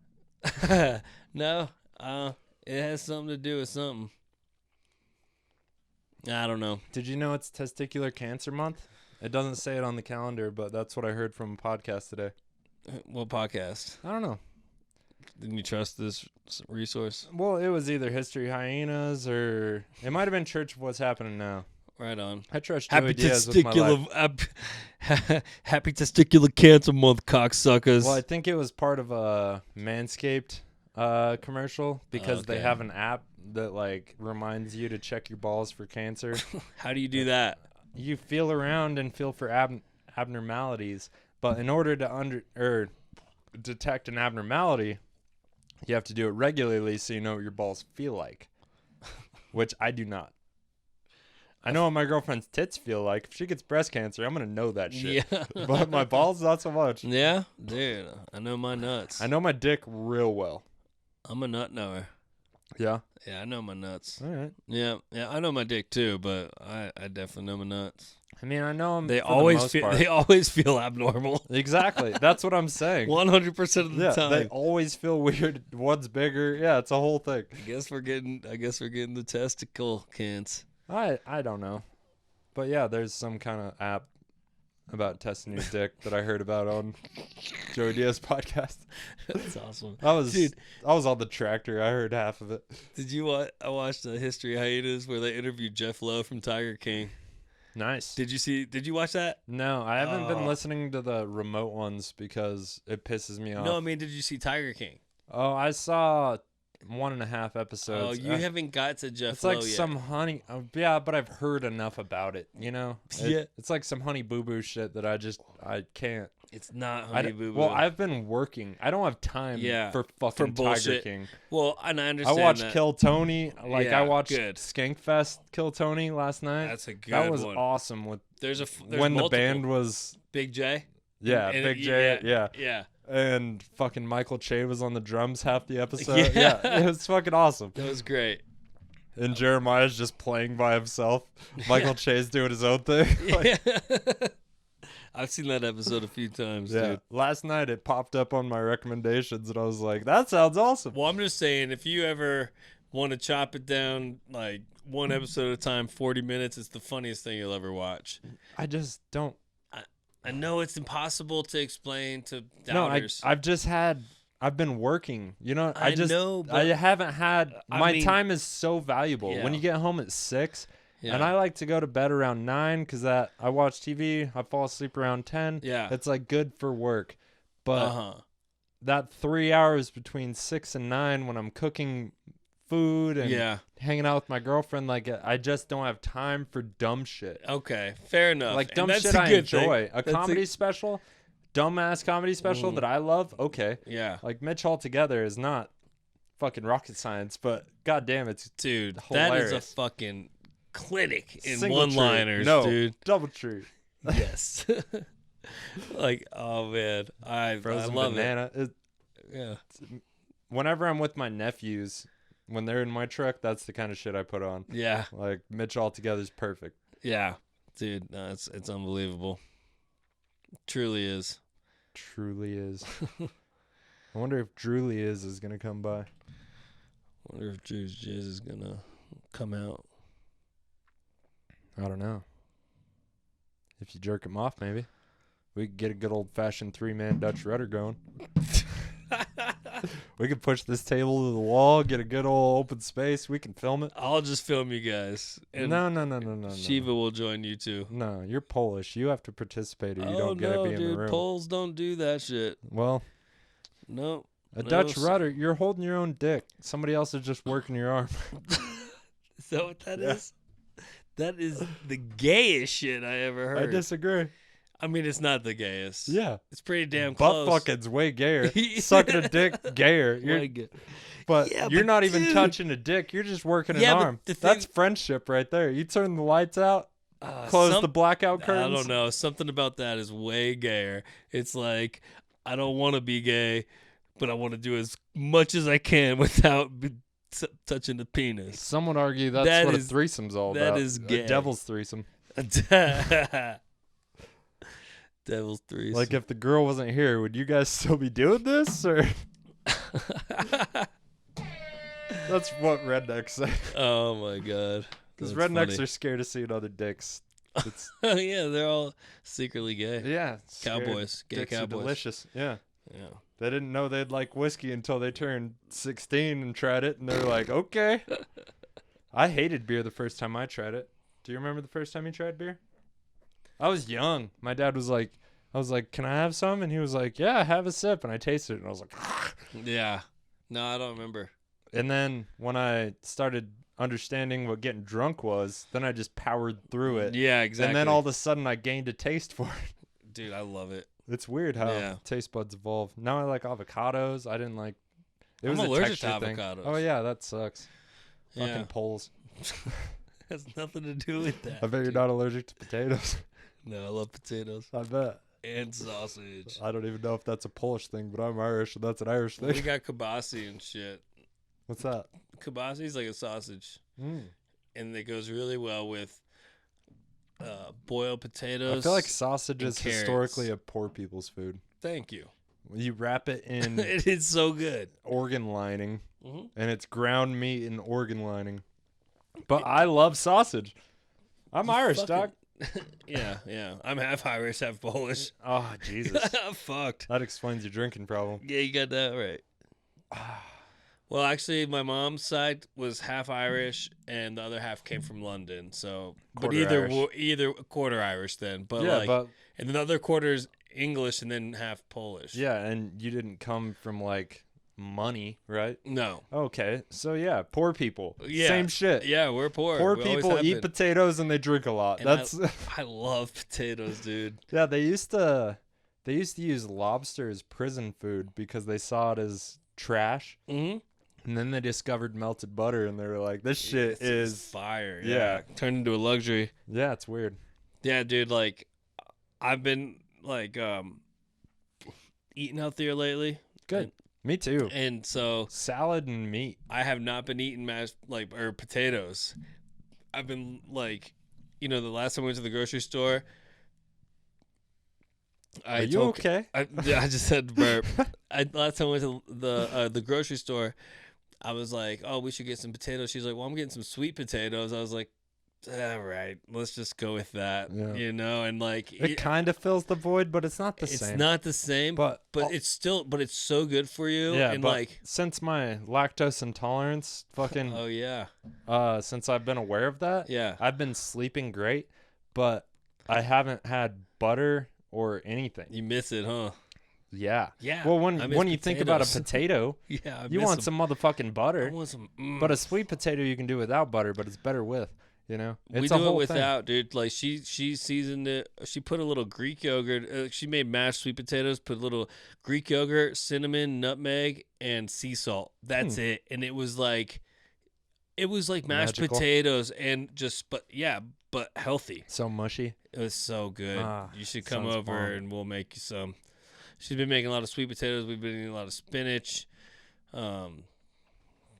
No. It has something to do with something. I don't know. Did you know it's Testicular Cancer Month? It doesn't say it on the calendar, but that's what I heard from a podcast today. What podcast? I don't know. Didn't you trust this resource? Well, it was either History Hyenas or it might have been Church of What's Happening Now. Right on. I trust Joey Diaz with my life. Happy Testicular Cancer Month, cocksuckers. Well, I think it was part of a Manscaped commercial because they Okay. have an app that reminds you to check your balls for cancer. How do you do that? You feel around and feel for abnormalities, but in order to detect an abnormality, you have to do it regularly so you know what your balls feel like, which I do not. I know what my girlfriend's tits feel like. If she gets breast cancer, I'm going to know that shit. Yeah. But my balls, not so much. Yeah? Dude, I know my nuts. I know my dick real well. I'm a nut knower. Yeah? Yeah, I know my nuts. All right. Yeah, I know my dick too, but I definitely know my nuts. I mean, I know them They for always the most feel part. they always feel abnormal. Exactly. That's what I'm saying. 100% of the Yeah, time. they always feel weird. One's bigger. Yeah, it's a whole thing. I guess we're getting the testicle cans. I don't know. But yeah, there's some kind of app about testing your dick that I heard about on Joey Diaz podcast. That's awesome. I was Dude. on the tractor. I heard half of it. Did you watch? I watched the History Hyenas where they interviewed Jeff Lowe from Tiger King. Nice. Did you watch that? No, I haven't been listening to the remote ones because it pisses me off. No, I mean, did you see Tiger King? Oh, I saw 1.5 episodes. Oh, you haven't got to Jeff It's Lowe like yet. some honey. Yeah, but I've heard enough about it. Yeah. It's like some honey boo boo shit that I can't. It's not Honey Boo Boo. Well, I've been working. I don't have time for fucking Tiger bullshit. King. Well, and I I understand watched that. Kill Tony. Yeah, I watched good. Skankfest Kill Tony last night. That's a good That was one. awesome. With There's when multiple. the band was Big J. yeah, And Big J, yeah, Yeah. and fucking Michael Che was on the drums half the episode. Yeah, it was fucking awesome. That was great. And Jeremiah's just playing by himself. Michael Che's doing his own thing. Yeah. I've seen that episode a few times, dude. Last night it popped up on my recommendations, and I was like, "That sounds awesome." Well, I'm just saying, if you ever want to chop it down like one episode at a time, 40 minutes, it's the funniest thing you'll ever watch. I just don't. I know it's impossible to explain to No, doubters. I've been working. I know, but I haven't had. I mean, time is so valuable. Yeah. When you get home at 6, Yeah. and I like to go to bed around 9 because I watch TV. I fall asleep around 10. Yeah. It's like good for work, but. Uh-huh. That 3 hours between 6 and 9 when I'm cooking food and hanging out with my girlfriend, I just don't have time for dumb shit. Okay, fair enough. Like And dumb that's shit a I good enjoy. thing. A That's comedy special, dumbass comedy special that I love, okay. Yeah. Like Mitch Altogether is not fucking rocket science, but goddamn, it's Dude, hilarious. that is a fucking clinic in Single one-liners, tree. No, dude. double tree. Yes. Like, oh man, I Frozen love banana. it. Yeah. Whenever I'm with my nephews, when they're in my truck, that's the kind of shit I put on. Yeah. Like Mitch Altogether is perfect. Yeah. Dude, no, it's unbelievable. Truly is. Truly is. I wonder if Drewly is gonna come by. Wonder if Drew's Jizz is gonna come out. I don't know. If you jerk him off, maybe we could get a good old fashioned 3-man Dutch rudder going. We could push this table to the wall, get a good old open space. We can film it. I'll just film you guys. And No. Shiva will join you too. No, you're Polish. You have to participate, or you don't get to be in dude, the room. Poles don't do that shit. Well, No. a Dutch rudder, you're holding your own dick. Somebody else is just working your arm. Is that what that is? That is the gayest shit I ever heard. I disagree. I mean, it's not the gayest. Yeah. It's pretty damn Butt close. fucking's way gayer. Sucking a dick, gayer. But Yeah, you're but not even dude. touching a dick. You're just working Yeah, an but arm. the thing- That's friendship right there. You turn the lights out, close the blackout curtains. I don't know. Something about that is way gayer. It's like, I don't want to be gay, but I want to do as much as I can without touching the penis. Some would argue that's That what is- a threesome's all that about. is gay. A devil's threesome. Devil's threesome. Like if the girl wasn't here, would you guys still be doing this? Or that's what rednecks say. Oh my god. Because That's rednecks funny. are scared of seeing other dicks. It's, Yeah, they're all secretly gay. yeah, Cowboys. Gay Dicks are cowboys. delicious. Yeah. Yeah. They didn't know they'd like whiskey until they turned 16 and tried it, and they're like, okay. I hated beer the first time I tried it. Do you remember the first time you tried beer? I was young. My dad was like, I was like, can I have some? And he was like, yeah, have a sip. And I tasted it, and I was like, Yeah. No, I don't remember. and then when I started understanding what getting drunk was, then I just powered through it. Yeah, exactly. And then all of a sudden I gained a taste for it. Dude, I love it. It's weird how Yeah. taste buds evolve. Now I like avocados. I didn't like. It I'm was a allergic to texture thing. avocados. Oh yeah, that sucks. Yeah. Fucking poles. Has nothing to do with that. I bet you're not allergic to potatoes. No, I love potatoes I bet. and sausage. I don't even know if that's a Polish thing, but I'm Irish, and that's an Irish thing. We got kibasi and shit. What's that? Kibasi is like a sausage, Mm. and it goes really well with boiled potatoes. I feel like sausage and is carrots. historically a poor people's food. Thank you. You wrap it in It is so good. organ lining, Mhm. and it's ground meat and organ lining. But I love sausage. I'm Irish, fucking- dog. Yeah. I'm half Irish, half Polish. Oh, Jesus. Fucked. That explains your drinking problem. Yeah, you got that right. Well, actually, my mom's side was half Irish, and the other half came from London. So, but Quarter either Irish. either quarter Irish then. But Yeah, like, but and then the other quarter is English, and then half Polish. yeah, and you didn't come from like money, right? No. Okay, so yeah, poor people. Yeah. Same shit. Yeah, we're poor. Poor We always people have eat been. potatoes and they drink a lot. And That's I love potatoes, dude. yeah. They used to use lobster as prison food because they saw it as trash, Mm-hmm. and then they discovered melted butter and they were like, "This shit It's is fire. yeah. Turned into a luxury. yeah, it's weird." Yeah, dude. Like, I've been like eating healthier lately. Good. Me too. And so Salad and meat. I have not been eating mashed or potatoes. I've been like, the last time I went to the grocery store. Are you okay? I just said burp. Last time I went to the grocery store, I was like, "Oh, we should get some potatoes." She's like, "Well, I'm getting some sweet potatoes." I was like, "All right, let's just go with that." Yeah. And like It kind of fills the void, but it's not the it's same. not the same, But- it's still, but it's so good for you. Yeah, and but like, since my lactose intolerance, fucking, oh yeah, since I've been aware of that, yeah. I've been sleeping great, but I haven't had butter or anything. You miss it, huh? Yeah. Yeah. Well, I miss when you think about a potatoes. potato, Yeah, I you miss want 'em. some motherfucking I butter. want some. But a sweet potato you can do without butter, but it's better with. You know, We it's a do it whole without, dude. Like she seasoned it. She put a little Greek yogurt. She made mashed sweet potatoes. Put a little Greek yogurt, cinnamon, nutmeg, and sea salt. That's it. And it was like mashed Magical. potatoes and just but healthy. So mushy. It was so good. You should come sounds over bomb. and we'll make you some. She's been making a lot of sweet potatoes. We've been eating a lot of spinach.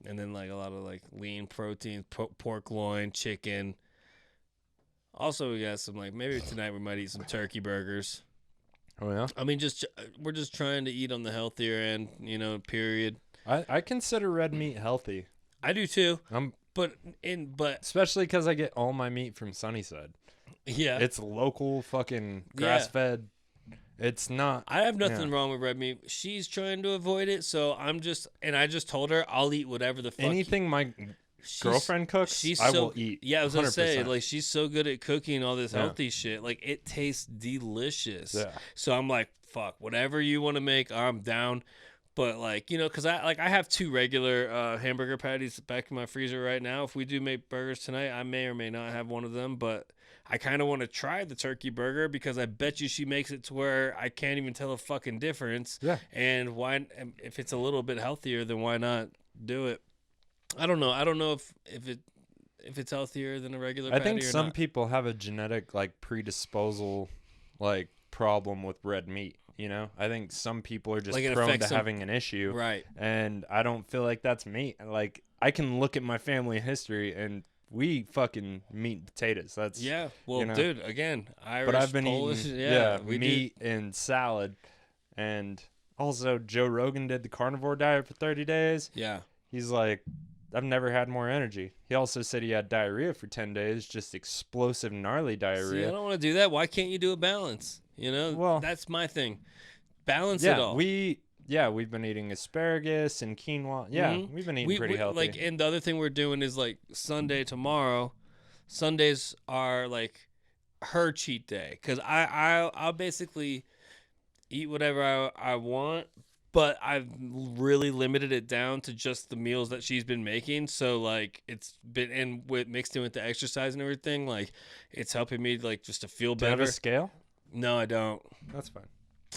And then like a lot of like lean proteins, pork loin, chicken. Also, we got some like maybe tonight we might eat some turkey burgers. Oh yeah. I mean, we're just trying to eat on the healthier end, period. I consider red meat healthy. I do too. But especially because I get all my meat from Sunnyside. Yeah, it's local fucking grass fed. It's not. I have nothing wrong with red meat. She's trying to avoid it, so I just told her I'll eat whatever the fuck. Anything my girlfriend cooks, I will eat. Yeah, I was gonna 100%. say, like, she's so good at cooking all this healthy shit. Like, it tastes delicious. Yeah. So I'm like, fuck, whatever you want to make, I'm down. But like, because I have 2 regular hamburger patties back in my freezer right now. If we do make burgers tonight, I may or may not have one of them, but I kind of want to try the turkey burger because I bet you she makes it to where I can't even tell a fucking difference. Yeah. And if it's a little bit healthier, then why not do it? I don't know. I don't know if it's healthier than a regular patty. I think some not. people have a genetic like predisposal like problem with red meat. I think some people are just Like, it prone to affects them. having an issue. Right. And I don't feel like that's me. Like, I can look at my family history and we fucking meat and potatoes. That's Well, dude, again, Irish, but I've been Polish, eating meat and salad. And also Joe Rogan did the carnivore diet for 30 days. Yeah. He's like, I've never had more energy. He also said he had diarrhea for 10 days, just explosive, gnarly diarrhea. See, I don't want to do that. Why can't you do a balance? Well, that's my thing. Balance it all. we've been eating asparagus and quinoa. Yeah, we've been eating pretty healthy. Like, and the other thing we're doing is like Sunday tomorrow. Sundays are like her cheat day because I'll basically eat whatever I want, but I've really limited it down to just the meals that she's been making. So like it's been mixed in with the exercise and everything. Like it's helping me like just to feel better. Do you have a scale? No, I don't. That's fine.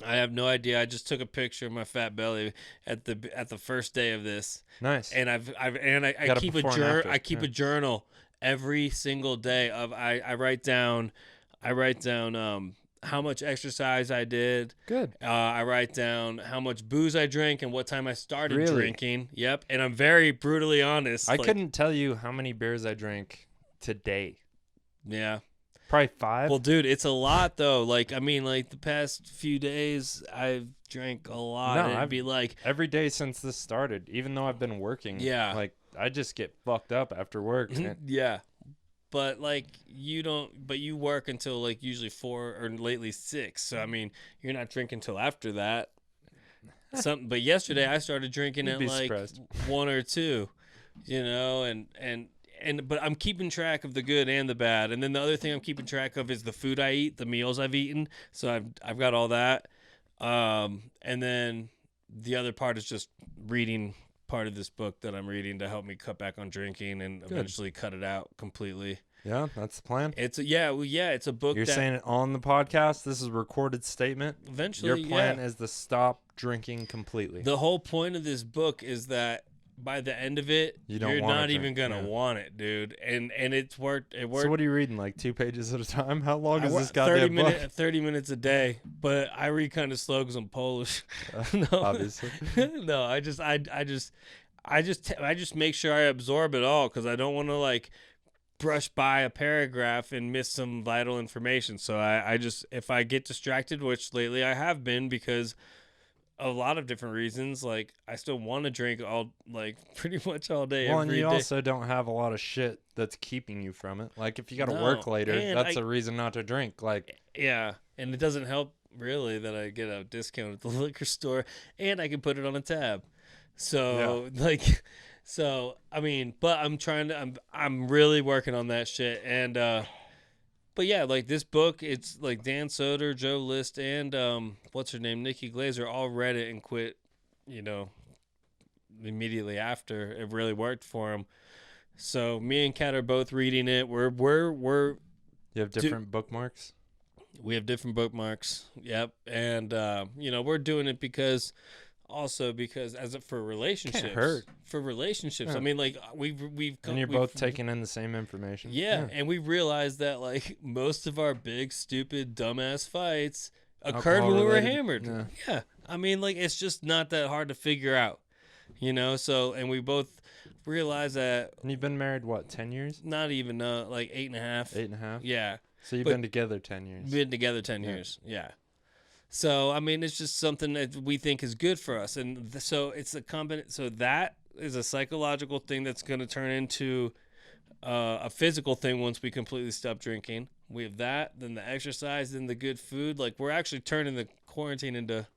I have no idea. I just took a picture of my fat belly at the first day of this. Nice. And I keep a journal. I keep a journal every single day of I write down how much exercise I did. Good. I write down how much booze I drank and what time I started drinking. Yep. And I'm very brutally honest. I couldn't tell you how many beers I drank today. Yeah. Probably 5. Well, dude, it's a lot though. Like, I mean, like the past few days, I've drank a lot. No, It'd be like every day since this started, even though I've been working. Yeah. Like, I just get fucked up after work. Yeah. But like you work until like usually 4 or lately 6. So I mean, you're not drinking till after that. But yesterday I started drinking at like surprised. 1 or 2, but I'm keeping track of the good and the bad. And then the other thing I'm keeping track of is the food I eat, the meals I've eaten. So I've got all that. And then the other part is just reading part of this book that I'm reading to help me cut back on drinking and eventually cut it out completely. Yeah, that's the plan. It's a book. You're saying it on the podcast. This is a recorded statement. Eventually, your plan is to stop drinking completely. The whole point of this book is that by the end of it, you're not even gonna want it, dude. And it's worked. It worked. So what are you reading? Like 2 pages at a time? How long is this goddamn book? 30 minutes a day. But I read kind of slow because I'm Polish. No. Obviously. No, I just make sure I absorb it all because I don't want to like brush by a paragraph and miss some vital information. So I just, if I get distracted, which lately I have been because a lot of different reasons, like I still want to drink pretty much all day. Well, every and you day. also don't have a lot of shit that's keeping you from it. Like if you got to work later, that's a reason not to drink. Like, yeah, and it doesn't help really that I get a discount at the liquor store and I can put it on a tab. So so I mean, but I'm really working on that shit. And but yeah, like this book, it's like Dan Soder, Joe List, and what's her name, Nikki Glaser, all read it and quit, immediately after. It really worked for them. So me and Kat are both reading it. We're You have different bookmarks? We have different bookmarks. Yep. And we're doing it because as for relationships. Can't hurt. For relationships. Yeah. I mean, like we've and you're both taking in the same information. Yeah, and we realized that like most of our big, stupid, dumbass fights occurred when we were hammered. Yeah. I mean, like it's just not that hard to figure out. So and we both realized that. And you've been married what, 10 years? Not even like 8.5. 8.5? Yeah. So you've been together 10 years. Been together 10 years. Yeah. So I mean, it's just something that we think is good for us, and so it's a so that is a psychological thing that's going to turn into a physical thing once we completely stop drinking. We have that, then the exercise, then the good food. Like we're actually turning the quarantine into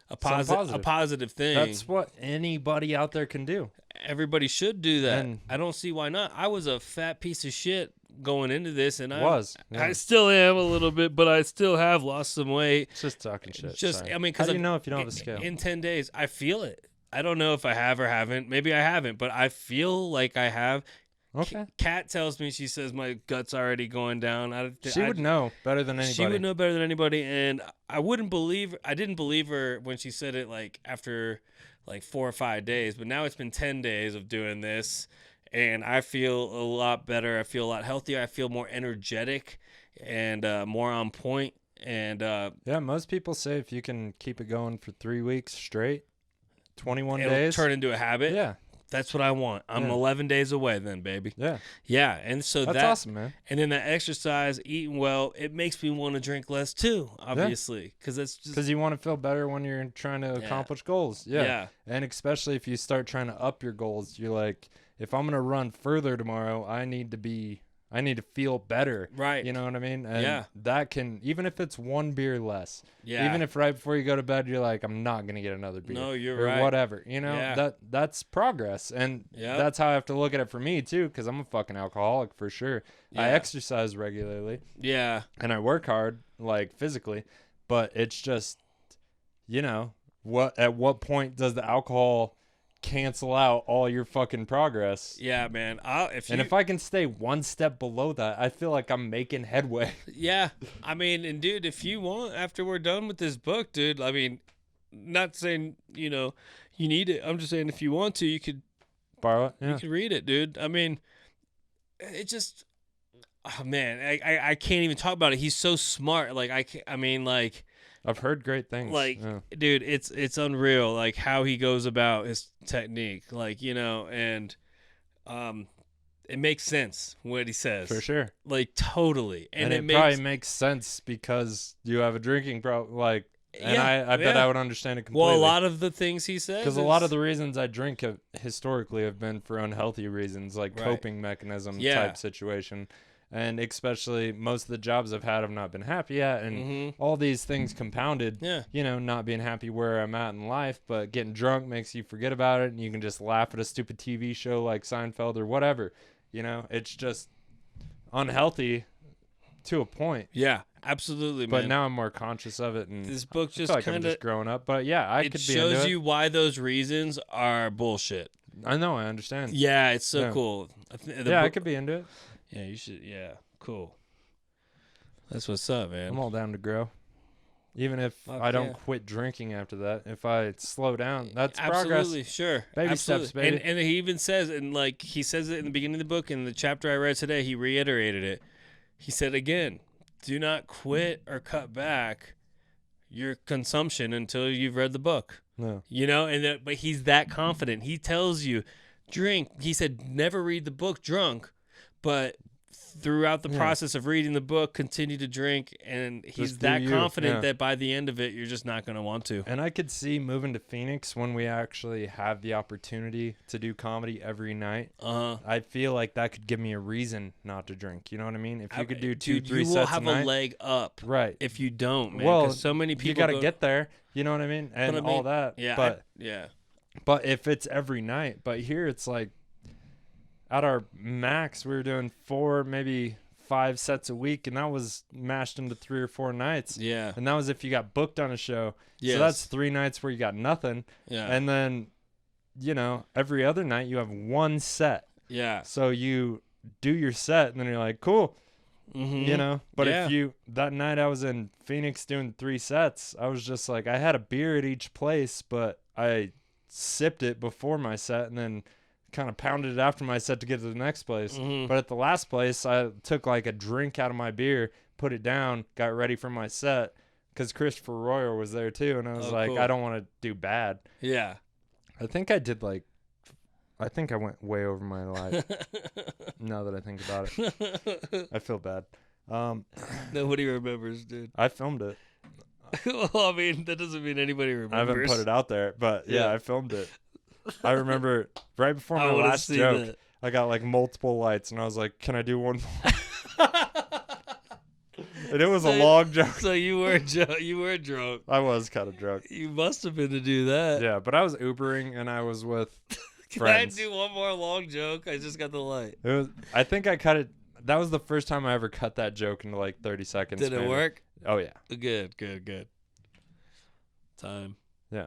a positive thing. That's what anybody out there can do. Everybody should do that. And I don't see why not. I was a fat piece of shit going into this, and I still am a little bit, but I still have lost some weight. It's just talking shit. I mean, how do you know if you don't have a scale? In 10 days, I feel it. I don't know if I have or haven't. Maybe I haven't, but I feel like I have. Okay. Kat tells me, she says my gut's already going down. She would know better than anybody. She would know better than anybody, and I didn't believe her when she said it like after like 4 or 5 days, but now it's been 10 days of doing this, and I feel a lot better. I feel a lot healthier. I feel more energetic and more on point. And most people say if you can keep it going for 3 weeks straight, 21 it'll days, turn into a habit. Yeah. That's what I want. I'm 11 days away then, baby. Yeah. Yeah, and so that's awesome, man. And then that exercise, eating well, it makes me want to drink less too, obviously, because you want to feel better when you're trying to accomplish goals. Yeah. And especially if you start trying to up your goals, you're like, if I'm going to run further tomorrow, I need to feel better. Right. You know what I mean? And that can, even if it's 1 beer less. Yeah. Even if right before you go to bed, you're like, I'm not going to get another beer. No, you're or right. Or whatever. That's progress. And that's how I have to look at it for me too, because I'm a fucking alcoholic for sure. Yeah. I exercise regularly. Yeah. And I work hard, like physically, but it's just, at what point does the alcohol cancel out all your fucking progress? Yeah, man. If I can stay one step below that, I feel like I'm making headway. Yeah. I mean, and dude, if you want, after we're done with this book, dude, I mean, not saying, you need it. I'm just saying if you want to, you could borrow it. Yeah. You could read it, dude. I mean, it just, oh man, I can't even talk about it. He's so smart. Like, I've heard great things. Like, dude, it's unreal, like, how he goes about his technique. Like, and it makes sense what he says. For sure. Like, totally. And it probably makes sense because you have a drinking problem. Like, and I bet I would understand it completely. Well, a lot of the things he says. Because a lot of the reasons I drink historically have been for unhealthy reasons, like coping mechanism type situation. And especially most of the jobs I've had, I've not been happy at. And all these things compounded, not being happy where I'm at in life. But getting drunk makes you forget about it. And you can just laugh at a stupid TV show like Seinfeld or whatever. It's just unhealthy to a point. Yeah, absolutely, man. But now I'm more conscious of it. And this book just kind of... I'm just growing up. But yeah, I could be into it. It shows you why those reasons are bullshit. I know, I understand. Yeah, it's so cool. I could be into it. Yeah, you should. Yeah, cool. That's what's up, man. I'm all down to grow. Even if I don't quit drinking after that, if I slow down, that's progress. Absolutely, sure. Baby steps, baby. And he even says, and like he says it in the beginning of the book, in the chapter I read today, he reiterated it. He said again, do not quit or cut back your consumption until you've read the book. No. But he's that confident. He tells you, drink. He said, never read the book drunk. But throughout the process of reading the book, continue to drink, and he's that confident that by the end of it, you're just not going to want to. And I could see moving to Phoenix when we actually have the opportunity to do comedy every night. I feel like that could give me a reason not to drink. You know what I mean? If you could do 2-3 sets a night, you will have a leg up, right? If you don't, man. Well, so many people you got to get there. You know what I mean? And all that. Yeah, but if it's every night, but here it's like. At our max, we were doing 4, maybe 5 sets a week, and that was mashed into 3 or 4 nights. Yeah. And that was if you got booked on a show. Yes. So that's 3 nights where you got nothing. Yeah. And then, every other night you have 1 set. Yeah. So you do your set, and then you're like, cool. Mm-hmm. You know, but Yeah. if that night I was in Phoenix doing 3 sets, I was just like, I had a beer at each place, but I sipped it before my set and then kind of pounded it after my set to get to the next place. Mm-hmm. But at the last place, I took like a drink out of my beer, put it down, got ready for my set because Christopher Royer was there too. And I was like, cool. I don't want to do bad. Yeah. I think I went way over my life. Now that I think about it, I feel bad. Nobody remembers, dude. I filmed it. Well, I mean, that doesn't mean anybody remembers. I haven't put it out there, but yeah, I filmed it. I remember right before my wanna last see joke, that. I got like multiple lights, and I was like, "Can I do one more?" And it was a long joke. So you were drunk. I was kind of drunk. You must have been to do that. Yeah, but I was Ubering, and I was with Can friends. I do one more long joke? I just got the light. It was. I think I cut it. That was the first time I ever cut that joke into like 30 seconds. Did it work? Oh yeah. Good. Time. Yeah.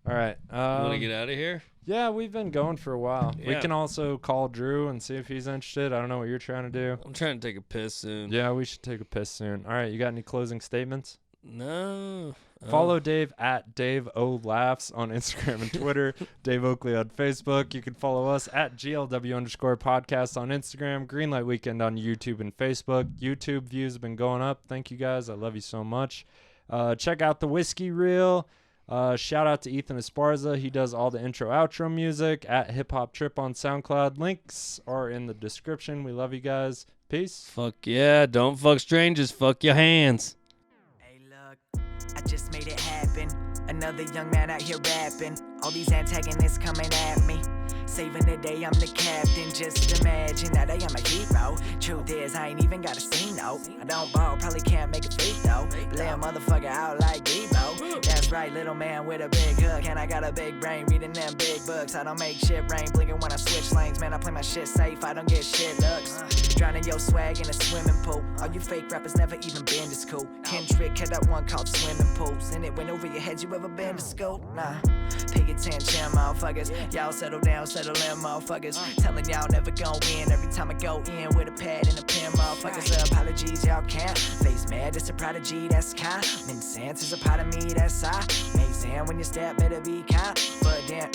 All right. You want to get out of here? Yeah, we've been going for a while. We Yeah. can also call Drew and see if he's interested. I don't know what you're trying to do. I'm trying to take a piss soon. Yeah, we should take a piss soon. All right, you got any closing statements? No. Follow Dave at Dave O Laughs on Instagram and Twitter. Dave Oakley on Facebook. You can follow us at GLW_podcast on Instagram. Greenlight Weekend on YouTube and Facebook. YouTube views have been going up. Thank you guys. I love you so much. Check out the Whiskey Reel. Shout out to Ethan Esparza. He does all the intro outro music at Hip Hop Trip on SoundCloud. Links are in the description. We love you guys. Peace. Fuck yeah. Don't fuck strangers. Fuck your hands. Hey, look, I just made it happen. Another young man out here rapping. All these antagonists coming at me. Saving the day, I'm the captain. Just imagine that I am a hero. Truth is, I ain't even got a scene, though. I don't ball, probably can't make a free throw. Lay a motherfucker out like Debo. That's right, little man with a big hook. And I got a big brain reading them big books. I don't make shit rain, blinking when I switch lanes. Man, I play my shit safe, I don't get shit looks. Drowning your swag in a swimming pool. All you fake rappers never even been to school. Kendrick had that one called Swimming Pools. And it went over your heads, you ever been to school? Nah. Pay attention, motherfuckers. Y'all settle down, settle in, motherfuckers. Telling y'all never gon' win. Every time I go in with a pad and a pen, motherfuckers. Apologies, y'all can't. Face mad, it's a prodigy, that's kind. Min sense is a part of me, that's I. Amazing when you step, better be kind. But then,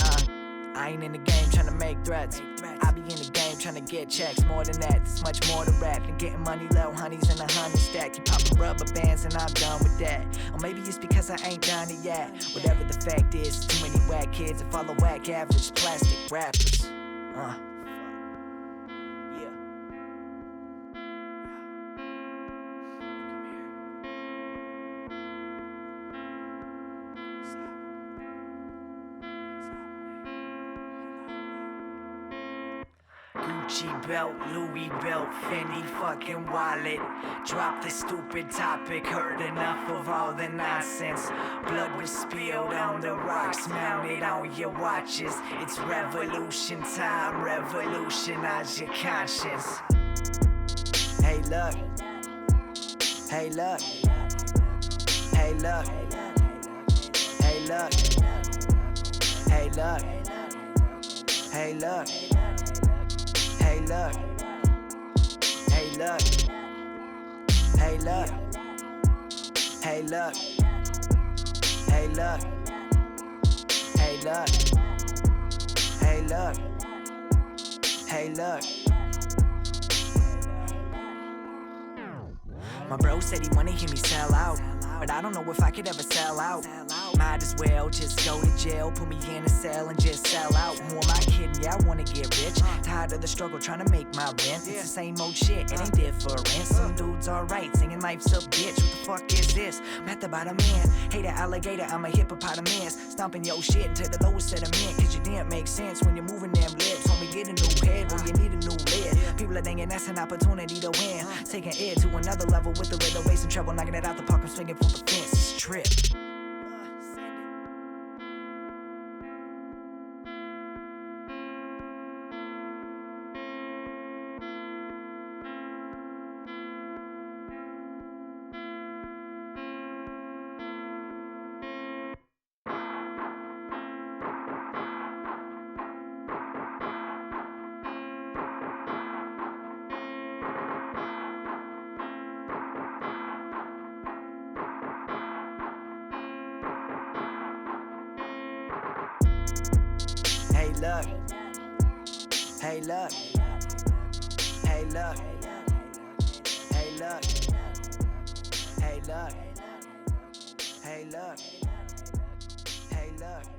I ain't in the game tryna make threats. I be in the game tryna get checks. More than that, there's much more to rap than getting money, little honeys in a honey stack. You poppin' rubber bands and I'm done with that. Or maybe it's because I ain't done it yet. Whatever the fact is, too many whack kids that follow whack average plastic rappers. Yeah. Gucci belt, Louis belt, Fendi fucking wallet. Drop the stupid topic, heard enough of all the nonsense. Blood was spilled on the rocks, mounted on your watches. It's revolution time, revolutionize your conscience. Hey look, hey look, hey look, hey look, hey look, hey look. Hey look, hey look, hey look, hey look, hey look, hey look, hey look, hey look. My bro said he wanna hear me sell out, but I don't know if I could ever sell out. Might as well just go to jail, put me in a cell and just sell out. Who am I kidding? Yeah, I wanna get rich. Tired of the struggle trying to make my rent. It's the same old shit, it ain't different. Some dudes alright, singing life's a bitch. What the fuck is this? I'm at the bottom end. Hate an alligator, I'm a hippopotamus. Stomping your shit into the lowest sediment. Cause you didn't make sense when you're moving them lips. Homie, get a new head when you need a new lid. People are thinking that's an opportunity to win. Taking it to another level with a little bass and treble. Knocking it out the park, I'm swinging for the fence. It's a trip. look. Hey, look. Hey, look. Hey, look. Hey, look. Hey, look. Hey, look.